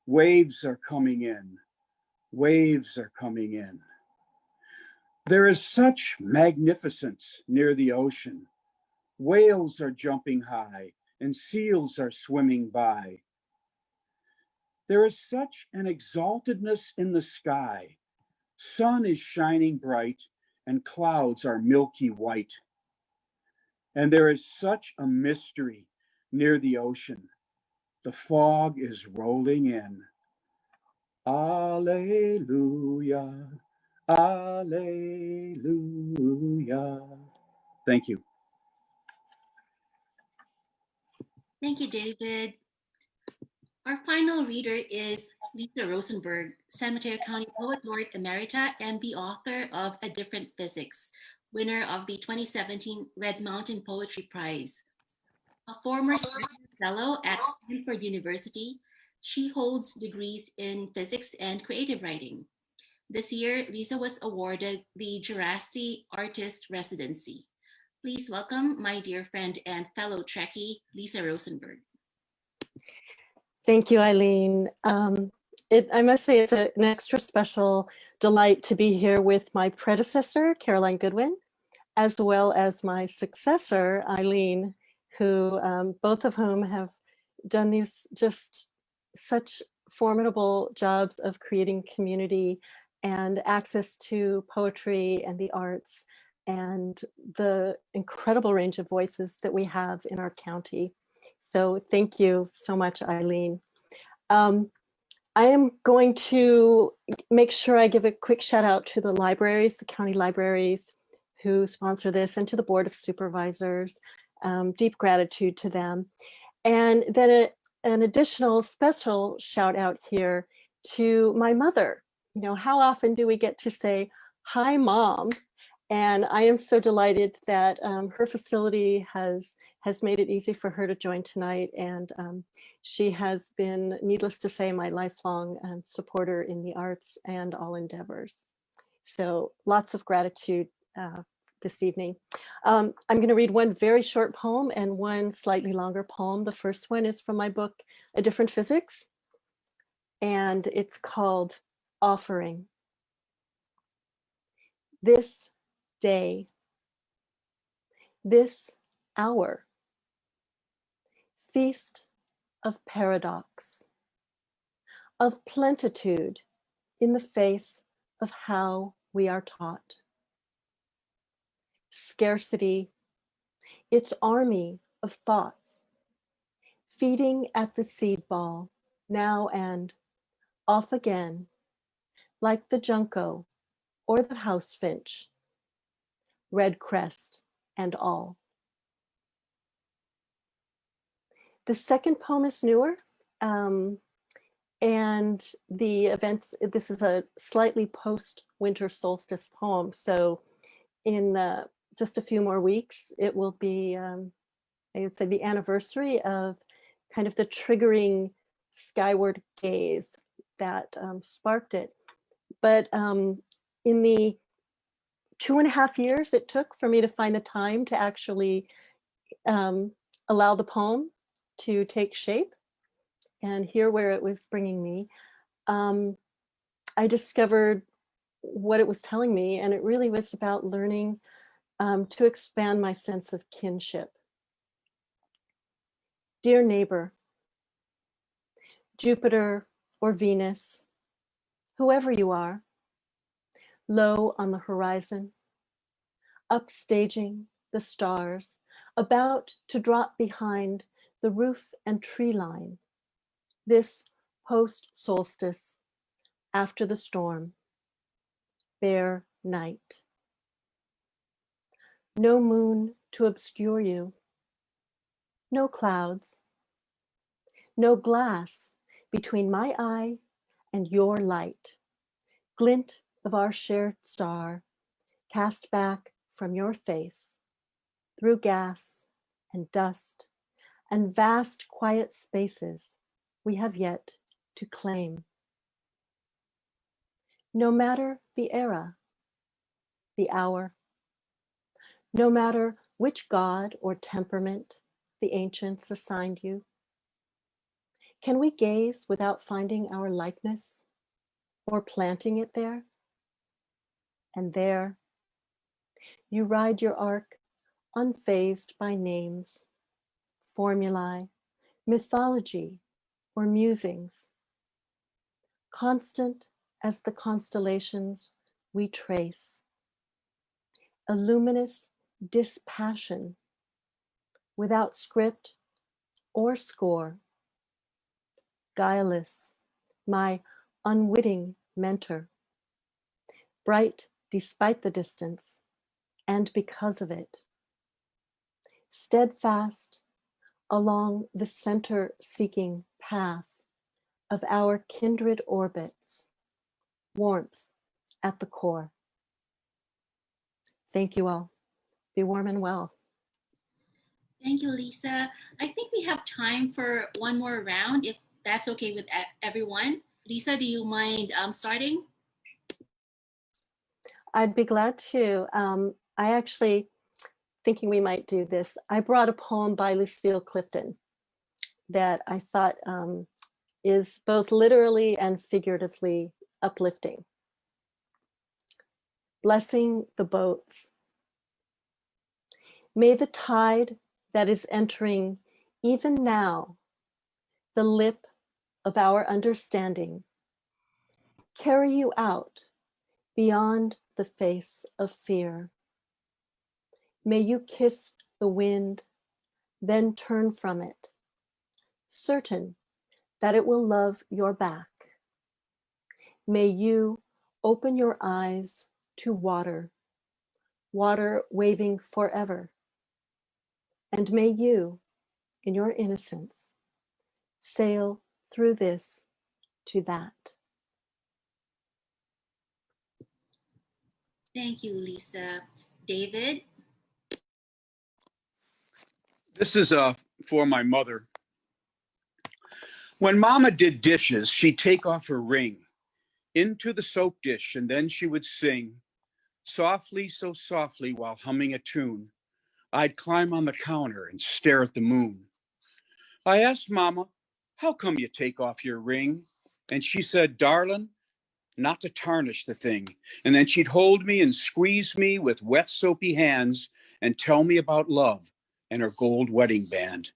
Waves are coming in. Waves are coming in. There is such magnificence near the ocean. Whales are jumping high and seals are swimming by. There is such an exaltedness in the sky. Sun is shining bright and clouds are milky white. And there is such a mystery near the ocean. The fog is rolling in. Alleluia, alleluia. Thank you. Thank you, David. Our final reader is Lisa Rosenberg, San Mateo County Poet Laureate Emerita and the author of A Different Physics, winner of the 2017 Red Mountain Poetry Prize. A former fellow at Stanford University, she holds degrees in physics and creative writing. This year, Lisa was awarded the Jurassic Artist Residency. Please welcome my dear friend and fellow Trekkie, Lisa Rosenberg. Thank you, Aileen. I must say it's an extra special delight to be here with my predecessor, Caroline Goodwin, as well as my successor, Aileen, who both of whom have done these just such formidable jobs of creating community and access to poetry and the arts and the incredible range of voices that we have in our county. So thank you so much, Aileen. I am going to make sure I give a quick shout out to the libraries, the county libraries who sponsor this, and to the Board of Supervisors. Deep gratitude to them. And then an additional special shout out here to my mother. You know, how often do we get to say, "Hi, Mom"? And I am so delighted that her facility has made it easy for her to join tonight. And she has been, needless to say, my lifelong supporter in the arts and all endeavors. So lots of gratitude this evening. I'm going to read one very short poem and one slightly longer poem. The first one is from my book, A Different Physics, and it's called Offering. This day, this hour, feast of paradox, of plentitude in the face of how we are taught. Scarcity, its army of thoughts, feeding at the seed ball, now and off again, like the junco or the house finch, red crest and all. The second poem is newer, and the events, this is a slightly post-winter solstice poem, so in just a few more weeks, it will be, I would say, the anniversary of kind of the triggering skyward gaze that sparked it. But in the 2.5 years it took for me to find the time to actually allow the poem to take shape and hear where it was bringing me, I discovered what it was telling me, and it really was about learning to expand my sense of kinship. Dear neighbor, Jupiter or Venus, whoever you are, low on the horizon, upstaging the stars, about to drop behind the roof and tree line, this post-solstice, after the storm, bare night. No moon to obscure you, no clouds, no glass between my eye and your light, glint of our shared star, cast back from your face, through gas and dust and vast quiet spaces we have yet to claim. No matter the era, the hour, no matter which god or temperament the ancients assigned you, can we gaze without finding our likeness or planting it there? And there, you ride your arc unfazed by names, formulae, mythology, or musings, constant as the constellations we trace, a luminous dispassion without script or score, guileless, my unwitting mentor, bright despite the distance and because of it, steadfast along the center-seeking path of our kindred orbits, warmth at the core. Thank you all. Be warm and well. Thank you, Lisa. I think we have time for one more round, if that's okay with everyone. Lisa, do you mind starting? I'd be glad to. I actually, thinking we might do this, I brought a poem by Lucille Clifton that I thought is both literally and figuratively uplifting. Blessing the boats. May the tide that is entering even now the lip of our understanding carry you out beyond the face of fear. May you kiss the wind, then turn from it, certain that it will love your back. May you open your eyes to water, water waving forever. And may you, in your innocence, sail through this to that. Thank you, Lisa. David? This is for my mother. When Mama did dishes, she'd take off her ring into the soap dish, and then she would sing softly, so softly, while humming a tune. I'd climb on the counter and stare at the moon. I asked Mama, how come you take off your ring? And she said, darling, not to tarnish the thing. And then she'd hold me and squeeze me with wet, soapy hands and tell me about love and her gold wedding band.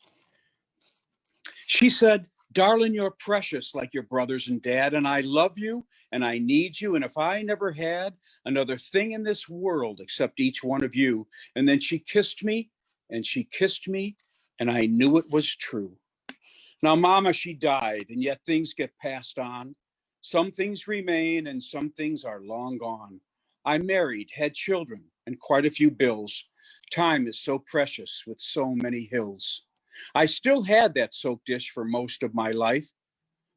She said, darling, you're precious like your brothers and dad, and I love you and I need you. And if I never had another thing in this world except each one of you. And then she kissed me and she kissed me, and I knew it was true. Now, Mama, she died, and yet things get passed on. Some things remain, and some things are long gone. I married, had children, and quite a few bills. Time is so precious with so many hills. I still had that soap dish for most of my life.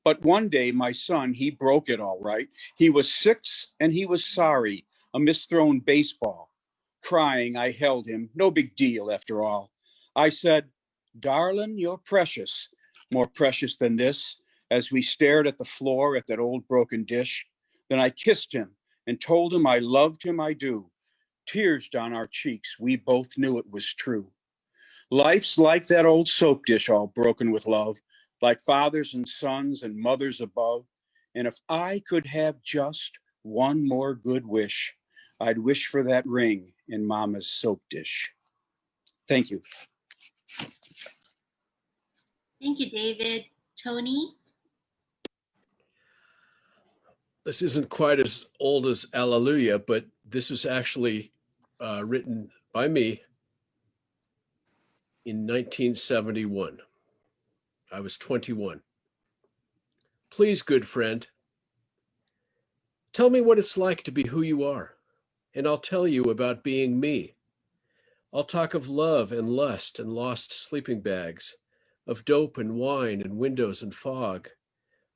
But one day, my son, he broke it all right. He was 6 and he was sorry, a misthrown baseball. Crying, I held him, no big deal after all. I said, darling, you're precious, more precious than this, as we stared at the floor at that old broken dish. Then I kissed him and told him I loved him, I do. Tears down our cheeks, we both knew it was true. Life's like that old soap dish all broken with love, like fathers and sons and mothers above. And if I could have just one more good wish, I'd wish for that ring in Mama's soap dish. Thank you. Thank you, David. Tony? This isn't quite as old as Alleluia, but this was actually written by me in 1971. I was 21. Please, good friend, tell me what it's like to be who you are, and I'll tell you about being me. I'll talk of love and lust and lost sleeping bags, of dope and wine and windows and fog,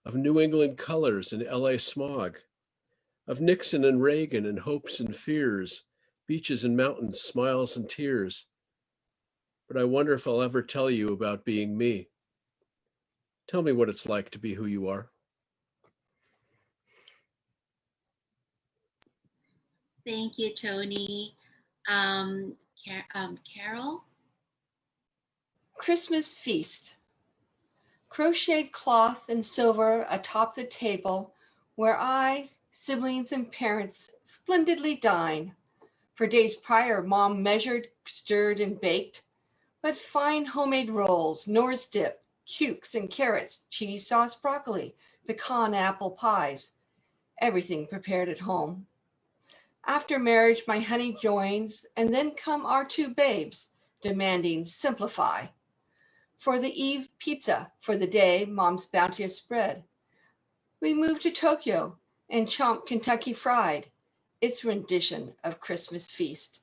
of New England colors and LA smog, of Nixon and Reagan and hopes and fears, beaches and mountains, smiles and tears. But I wonder if I'll ever tell you about being me. Tell me what it's like to be who you are. Thank you, Tony. Carol? Christmas feast. Crocheted cloth and silver atop the table where I, siblings, and parents splendidly dine. For days prior, Mom measured, stirred, and baked, but fine homemade rolls, Nor's dip, cukes and carrots, cheese sauce, broccoli, pecan apple pies, everything prepared at home. After marriage, my honey joins, and then come our 2 babes, demanding simplify. For the eve, pizza. For the day, Mom's bounteous spread. We moved to Tokyo and chomped Kentucky Fried, its rendition of Christmas feast.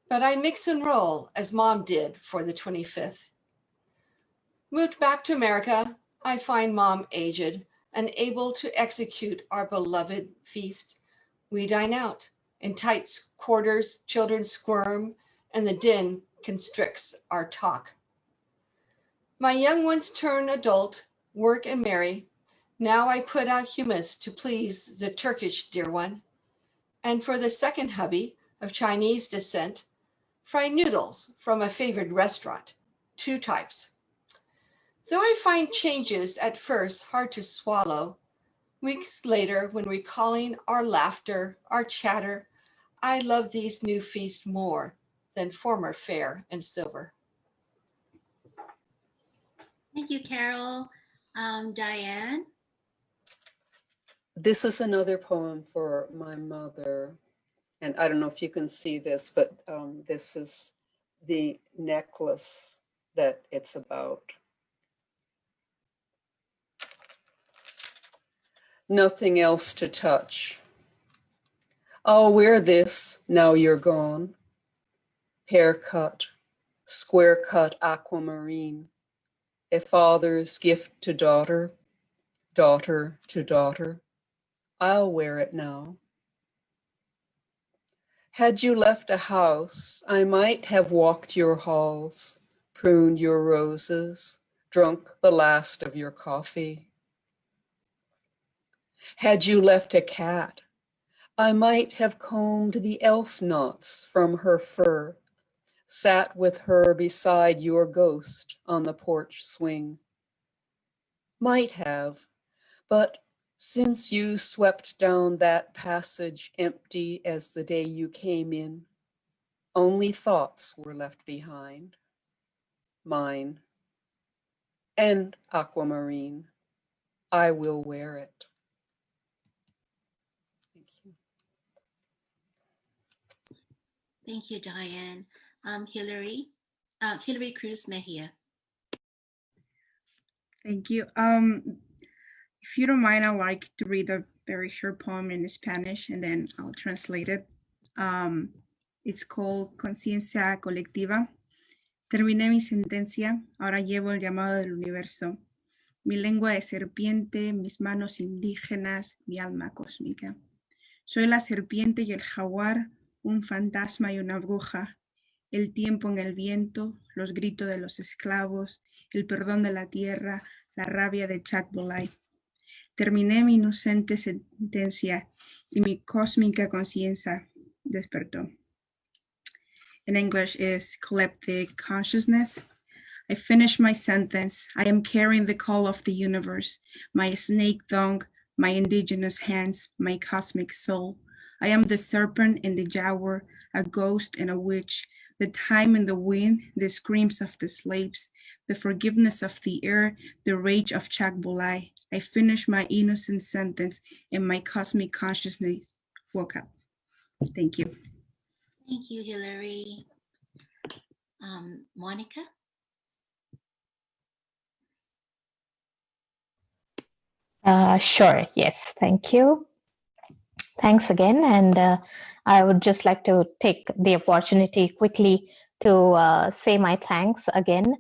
But I mix and roll as Mom did for the 25th. Moved back to America, I find Mom aged, unable to execute our beloved feast. We dine out. In tight quarters, children squirm, and the din constricts our talk. My young ones turn adult, work and marry. Now I put out hummus to please the Turkish dear one. And for the second hubby of Chinese descent, fry noodles from a favored restaurant, 2 types. Though I find changes at first hard to swallow, weeks later, when recalling our laughter, our chatter, I love these new feasts more than former fare and silver. Thank you, Carol. Diane? This is another poem for my mother. And I don't know if you can see this, but this is the necklace that it's about. Nothing else to touch. I'll wear this now you're gone. Haircut, square cut aquamarine. A father's gift to daughter, daughter to daughter. I'll wear it now. Had you left a house, I might have walked your halls, pruned your roses, drunk the last of your coffee. Had you left a cat, I might have combed the elf knots from her fur, sat with her beside your ghost on the porch swing. Might have, but since you swept down that passage empty as the day you came in, only thoughts were left behind. Mine. And aquamarine. I will wear it. Thank you. Thank you, Diane. Hilary Cruz Mejia. Thank you. If you don't mind, I'd like to read a very short poem in Spanish and then I'll translate it. It's called Conciencia Colectiva. Terminé mi sentencia, ahora llevo el llamado del universo. Mi lengua de serpiente, mis manos indígenas, mi alma cósmica. Soy la serpiente y el jaguar, un fantasma y una bruja. El tiempo en el viento, los gritos de los esclavos, el perdón de la tierra, la rabia de Chakbolay. Terminé mi inocente sentencia y mi cósmica conciencia despertó. In English is collective consciousness. I finished my sentence. I am carrying the call of the universe, my snake tongue, my indigenous hands, my cosmic soul. I am the serpent and the jaguar, a ghost and a witch, the time and the wind, the screams of the slaves, the forgiveness of the air, the rage of Chakbolay. I finished my innocent sentence and my cosmic consciousness woke up. Thank you. Thank you, Hilary. Monica? Sure, yes, thank you. Thanks again. And I would just like to take the opportunity quickly to say my thanks again.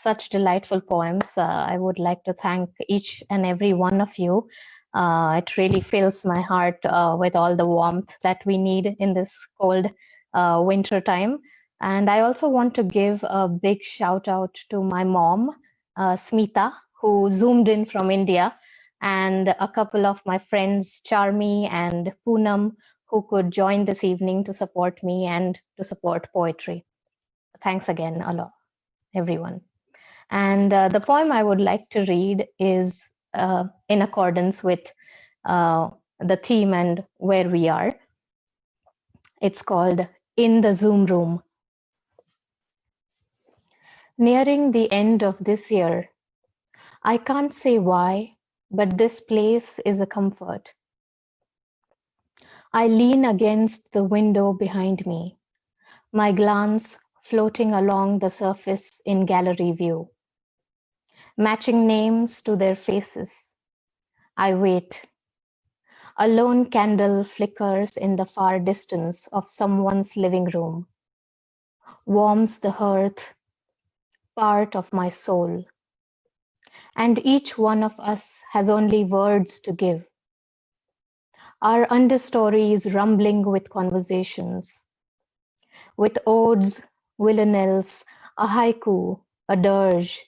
Such delightful poems. I would like to thank each and every one of you. It really fills my heart with all the warmth that we need in this cold winter time. And I also want to give a big shout out to my mom, Smita, who zoomed in from India, and a couple of my friends, Charmi and Poonam, who could join this evening to support me and to support poetry. Thanks again, everyone. And the poem I would like to read is in accordance with the theme and where we are. It's called In the Zoom Room. Nearing the end of this year, I can't say why, but this place is a comfort. I lean against the window behind me, my glance floating along the surface in gallery view. Matching names to their faces, I wait. A lone candle flickers in the far distance of someone's living room, warms the hearth, part of my soul. And each one of us has only words to give. Our understory is rumbling with conversations, with odes, villanelles, a haiku, a dirge.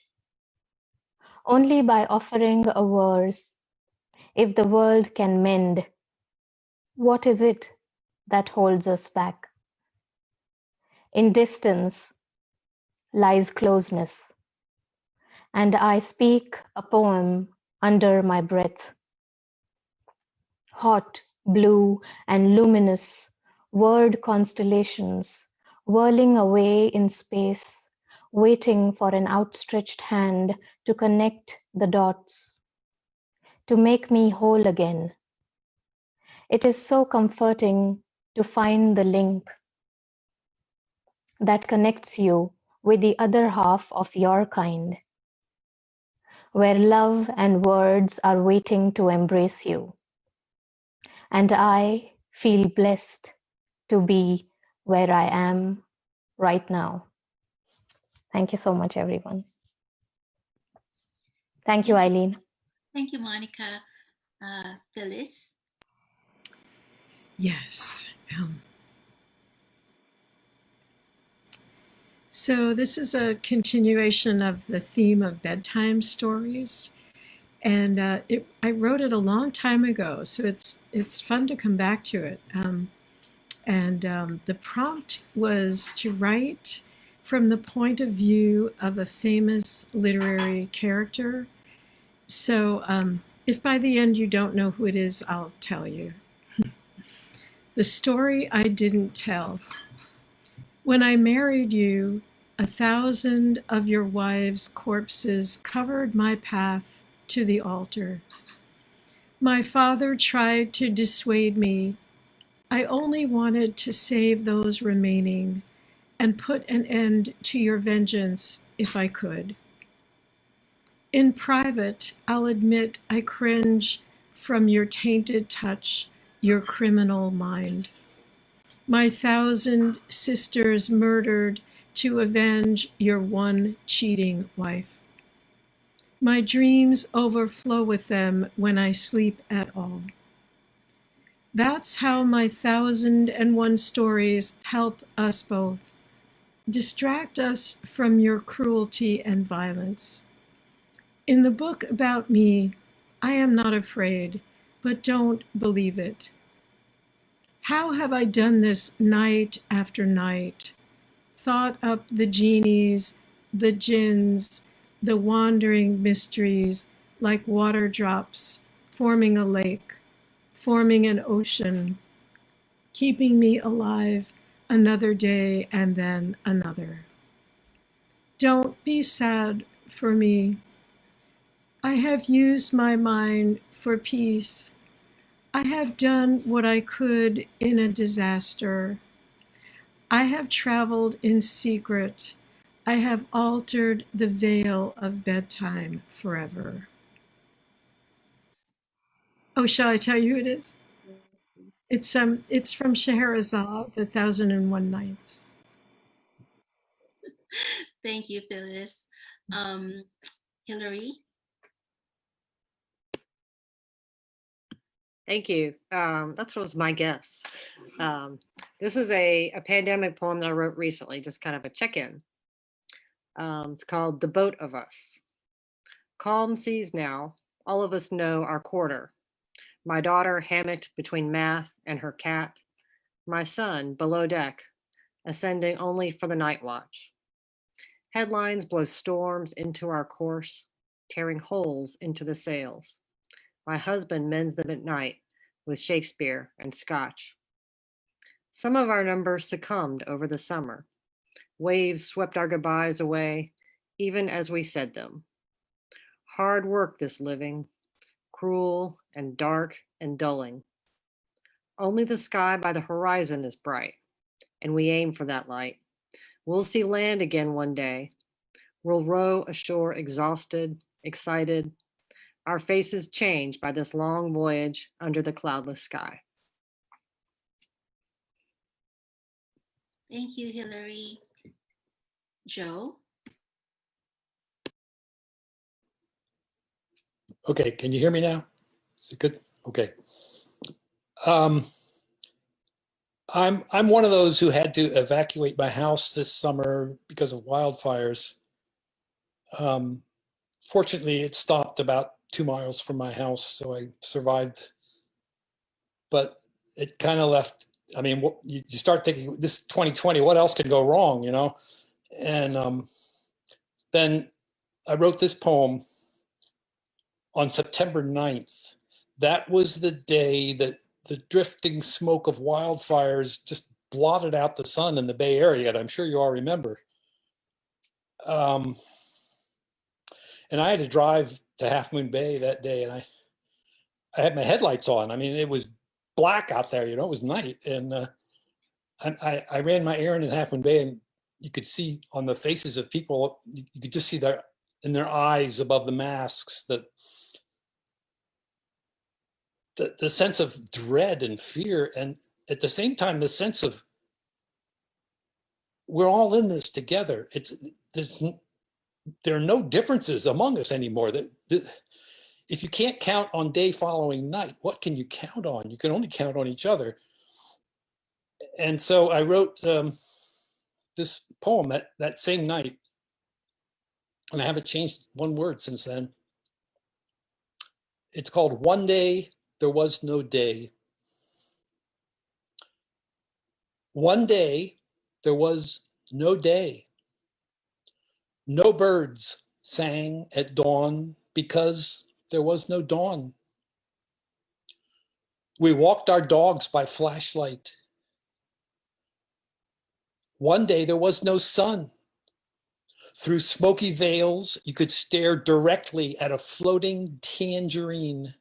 Only by offering a verse, if the world can mend, what is it that holds us back? In distance lies closeness, and I speak a poem under my breath. Hot, blue, and luminous word constellations whirling away in space, waiting for an outstretched hand to connect the dots, to make me whole again. It is so comforting to find the link that connects you with the other half of your kind, where love and words are waiting to embrace you. And I feel blessed to be where I am right now. Thank you so much, everyone. Thank you, Aileen. Thank you, Monica. Phyllis? Yes. So this is a continuation of the theme of bedtime stories. And I wrote it a long time ago, so it's fun to come back to it. The prompt was to write from the point of view of a famous literary character. So if by the end you don't know who it is, I'll tell you. The story I didn't tell. When I married you, 1,000 of your wives' corpses covered my path to the altar. My father tried to dissuade me. I only wanted to save those remaining and put an end to your vengeance if I could. In private, I'll admit I cringe from your tainted touch, your criminal mind. My 1,000 sisters murdered to avenge your one cheating wife. My dreams overflow with them when I sleep at all. That's how my 1,001 stories help us both, distract us from your cruelty and violence. In the book about me, I am not afraid, but don't believe it. How have I done this night after night? Thought up the genies, the jinns, the wandering mysteries, like water drops, forming a lake, forming an ocean, keeping me alive another day and then another. Don't be sad for me. I have used my mind for peace. I have done what I could in a disaster. I have traveled in secret. I have altered the veil of bedtime forever. Oh, shall I tell you who it is? It's from Scheherazade, The 1,001 Nights. Thank you, Phyllis. Hilary? Thank you. That was my guess. This is a pandemic poem that I wrote recently, just kind of a check-in. It's called The Boat of Us. Calm seas now, all of us know our quarter. My daughter hammocked between math and her cat. My son below deck, ascending only for the night watch. Headlines blow storms into our course, tearing holes into the sails. My husband mends them at night with Shakespeare and Scotch. Some of our numbers succumbed over the summer. Waves swept our goodbyes away, even as we said them. Hard work this living, cruel and dark and dulling. Only the sky by the horizon is bright, and we aim for that light. We'll see land again one day. We'll row ashore exhausted, excited, our faces changed by this long voyage under the cloudless sky. Thank you, Hilary. Joe? Okay, can you hear me now? Is it good? Okay. I'm one of those who had to evacuate my house this summer because of wildfires. Fortunately, it stopped about 2 miles from my house, so I survived. But it kind of left, I mean, you start thinking, this 2020, what else could go wrong, you know? And then I wrote this poem on September 9th. That was the day that the drifting smoke of wildfires just blotted out the sun in the Bay Area, and I'm sure you all remember. And I had to drive to Half Moon Bay that day, and I had my headlights on. I mean, it was black out there, you know, it was night. And I ran my errand in Half Moon Bay, and you could see on the faces of people, you could just see in their eyes above the masks, that the sense of dread and fear, and at the same time, the sense of we're all in this together. There are no differences among us anymore. If you can't count on day following night, what can you count on? You can only count on each other. And so I wrote this poem that same night, and I haven't changed one word since then. It's called One Day There Was No Day. One day there was no day. No birds sang at dawn because there was no dawn. We walked our dogs by flashlight. One day there was no sun. Through smoky veils, you could stare directly at a floating tangerine.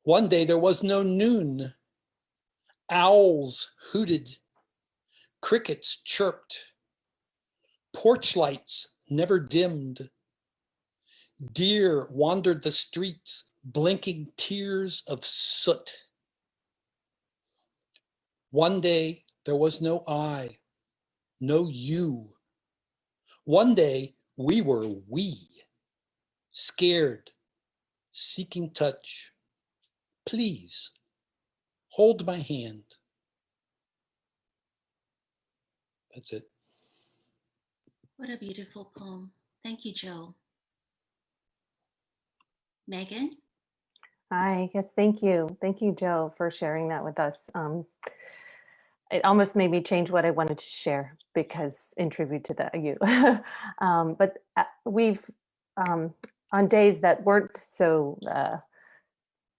One day there was no noon. Owls hooted. Crickets chirped. Porch lights never dimmed. Deer wandered the streets, blinking tears of soot. One day there was no I, no you. One day we were we, scared, seeking touch. Please, hold my hand. That's it. What a beautiful poem. Thank you, Joe. Megan? Hi, yes, thank you. Thank you, Joe, for sharing that with us. It almost made me change what I wanted to share because in tribute to you. But we've, on days that weren't so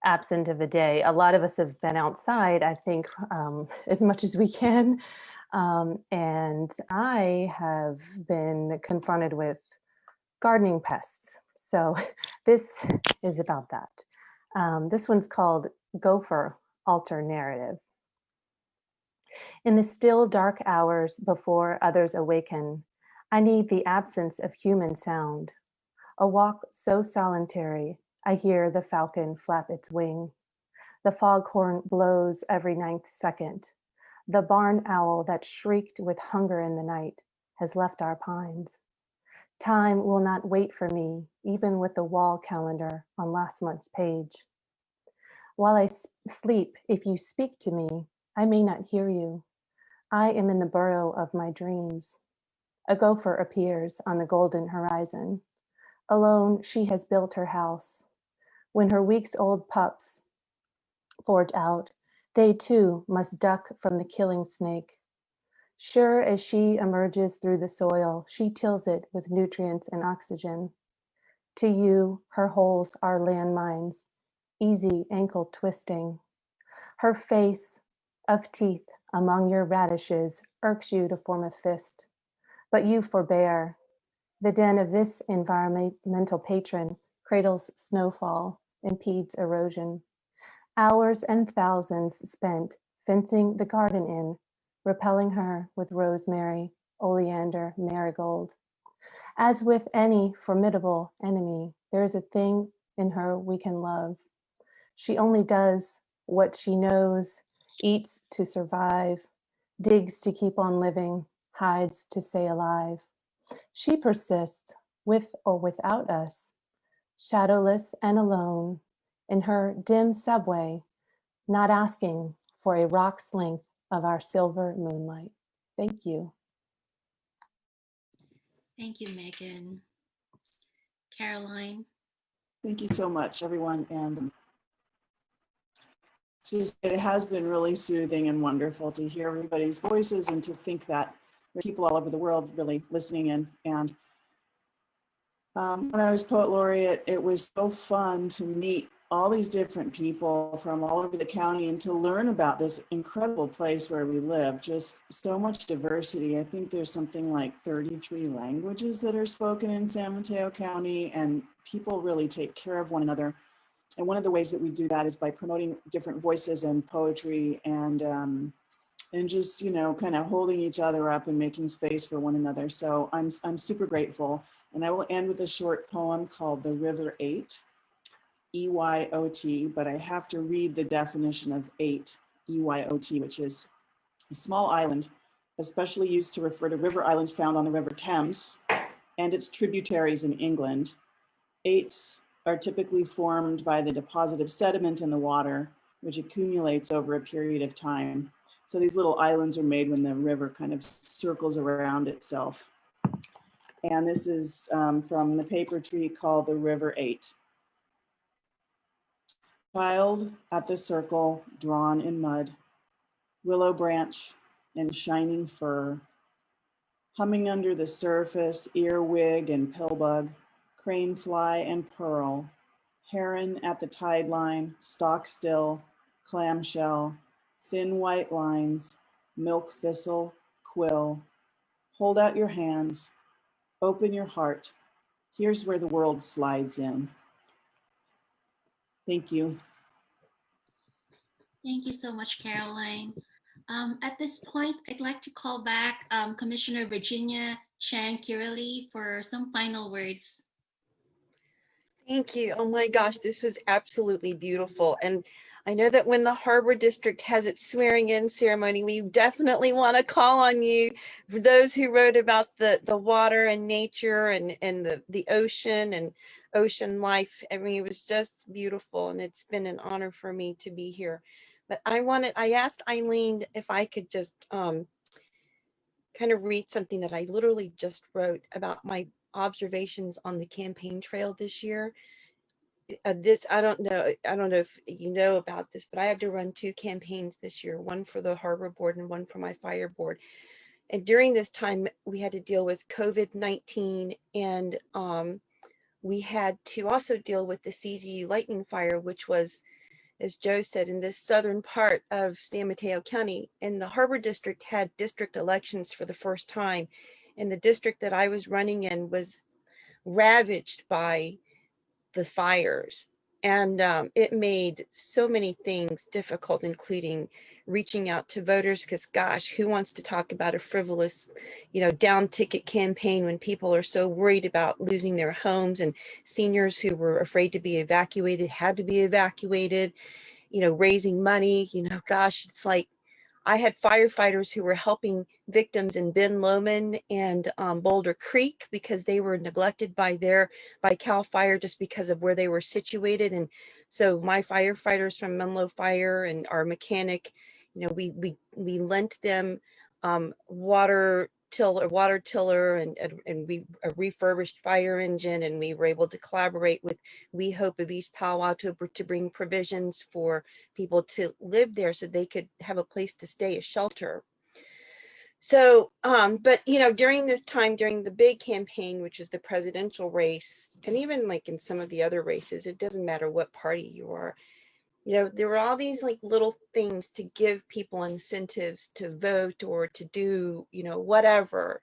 absent of a day, a lot of us have been outside, I think, as much as we can. And I have been confronted with gardening pests. So this is about that. This one's called Gopher Alter Narrative. In the still dark hours before others awaken, I need the absence of human sound. A walk so solitary, I hear the falcon flap its wing. The foghorn blows every 9th second. The barn owl that shrieked with hunger in the night has left our pines. Time will not wait for me, even with the wall calendar on last month's page. While I sleep, if you speak to me, I may not hear you. I am in the burrow of my dreams. A gopher appears on the golden horizon. Alone, she has built her house. When her weeks-old pups forge out, they too must duck from the killing snake. Sure as she emerges through the soil, she tills it with nutrients and oxygen. To you, her holes are landmines, easy ankle twisting. Her face of teeth among your radishes irks you to form a fist, but you forbear. The den of this environmental patron cradles snowfall, impedes erosion. Hours and thousands spent fencing the garden in, repelling her with rosemary, oleander, marigold. As with any formidable enemy, there is a thing in her we can love. She only does what she knows, eats to survive, digs to keep on living, hides to stay alive. She persists, with or without us, shadowless and alone, in her dim subway, not asking for a rock's length of our silver moonlight. Thank you. Thank you, Megan. Caroline? Thank you so much, everyone. And it has been really soothing and wonderful to hear everybody's voices and to think that there are people all over the world really listening in. And when I was Poet Laureate, it was so fun to meet all these different people from all over the county and to learn about this incredible place where we live. Just so much diversity. I think there's something like 33 languages that are spoken in San Mateo County, and people really take care of one another. And one of the ways that we do that is by promoting different voices and poetry and just, you know, kind of holding each other up and making space for one another. So I'm super grateful. And I will end with a short poem called The River Eight, EYOT, but I have to read the definition of eight, EYOT, which is a small island, especially used to refer to river islands found on the River Thames and its tributaries in England. Eights are typically formed by the deposit of sediment in the water, which accumulates over a period of time. So these little islands are made when the river kind of circles around itself. And this is from the paper tree called The River Eight. Child at the circle drawn in mud, willow branch and shining fur, humming under the surface, earwig and pillbug, crane fly and pearl, heron at the tide line, stock still, clamshell, thin white lines, milk thistle, quill. Hold out your hands, open your heart. Here's where the world slides in. Thank you. Thank you so much, Caroline. At this point, I'd like to call back Commissioner Virginia Chang, Kirali, for some final words. Thank you. Oh my gosh, this was absolutely beautiful. And I know that when the Harbor District has its swearing in ceremony, we definitely want to call on you. For those who wrote about the water and nature and the ocean and ocean life, I mean, it was just beautiful, and it's been an honor for me to be here. But I asked Aileen if I could just kind of read something that I literally just wrote about my observations on the campaign trail this year. I don't know if you know about this, but I had to run 2 campaigns this year, one for the harbor board and one for my fire board. And during this time, we had to deal with COVID-19, and we had to also deal with the CZU lightning fire, which was, as Joe said, in this southern part of San Mateo County. And the Harbor District had district elections for the first time. And the district that I was running in was ravaged by the fires. And it made so many things difficult, including reaching out to voters, because gosh, who wants to talk about a frivolous, down ticket campaign when people are so worried about losing their homes, and seniors who were afraid to be evacuated had to be evacuated, raising money, gosh, it's like I had firefighters who were helping victims in Ben Lomond and Boulder Creek because they were neglected by Cal Fire just because of where they were situated. And so my firefighters from Menlo Fire and our mechanic, we lent them water tiller and a refurbished fire engine, and we were able to collaborate with We Hope of East Palo Alto to bring provisions for people to live there so they could have a place to stay, a shelter. So, but during this time, during the big campaign, which is the presidential race, and even like in some of the other races, it doesn't matter what party you are, there were all these like little things to give people incentives to vote or to do, whatever,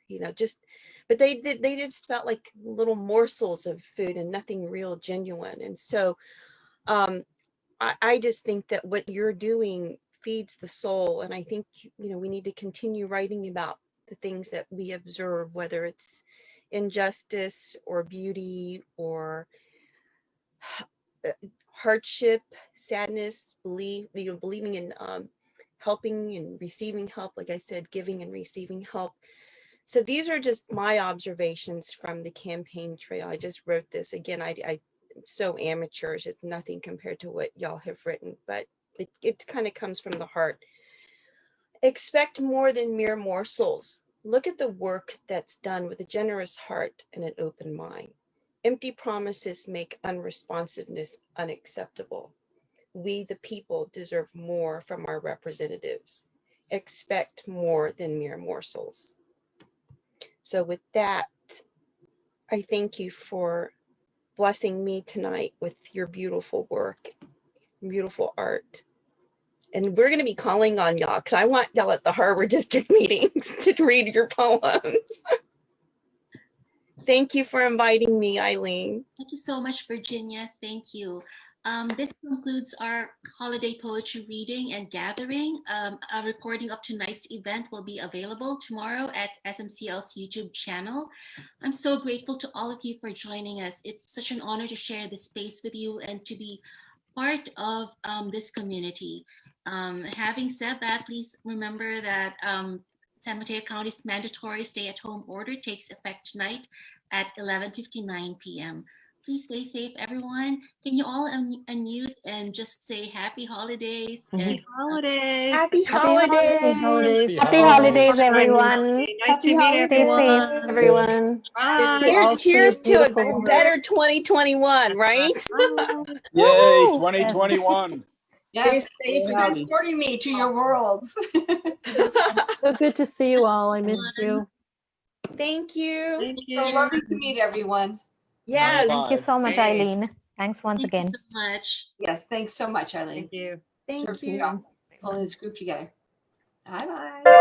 but they just felt like little morsels of food and nothing real genuine. And so I just think that what you're doing feeds the soul. And I think, we need to continue writing about the things that we observe, whether it's injustice or beauty or hardship, sadness, believing in helping and receiving help. Like I said, giving and receiving help. So these are just my observations from the campaign trail. I just wrote this again. I so amateurish. It's nothing compared to what y'all have written, but it kind of comes from the heart. Expect more than mere morsels. Look at the work that's done with a generous heart and an open mind. Empty promises make unresponsiveness unacceptable. We, the people, deserve more from our representatives. Expect more than mere morsels. So with that, I thank you for blessing me tonight with your beautiful work, beautiful art. And we're going to be calling on y'all because I want y'all at the Harbor District meetings to read your poems. Thank you for inviting me, Aileen. Thank you so much, Virginia. Thank you. This concludes our holiday poetry reading and gathering. A recording of tonight's event will be available tomorrow at SMCL's YouTube channel. I'm so grateful to all of you for joining us. It's such an honor to share this space with you and to be part of this community. Having said that, please remember that San Mateo County's mandatory stay-at-home order takes effect tonight at 11:59 p.m. Please stay safe, everyone. Can you all unmute and just say happy holidays? Happy holidays. Happy holidays. Happy holidays, everyone. Nice to meet Stay safe, everyone. everyone. Bye. Cheers to a better 2021, right? Yay, 2021. Yes, thank you for transporting me to your worlds. So good to see you all. I miss you. Thank you. Thank you. So lovely to meet everyone. Yes. Thank you so much, Aileen. Thanks once again. Thank you so much. Yes, thanks so much, Eileen. Thank you. Thank For you. pulling this group together. Bye-bye.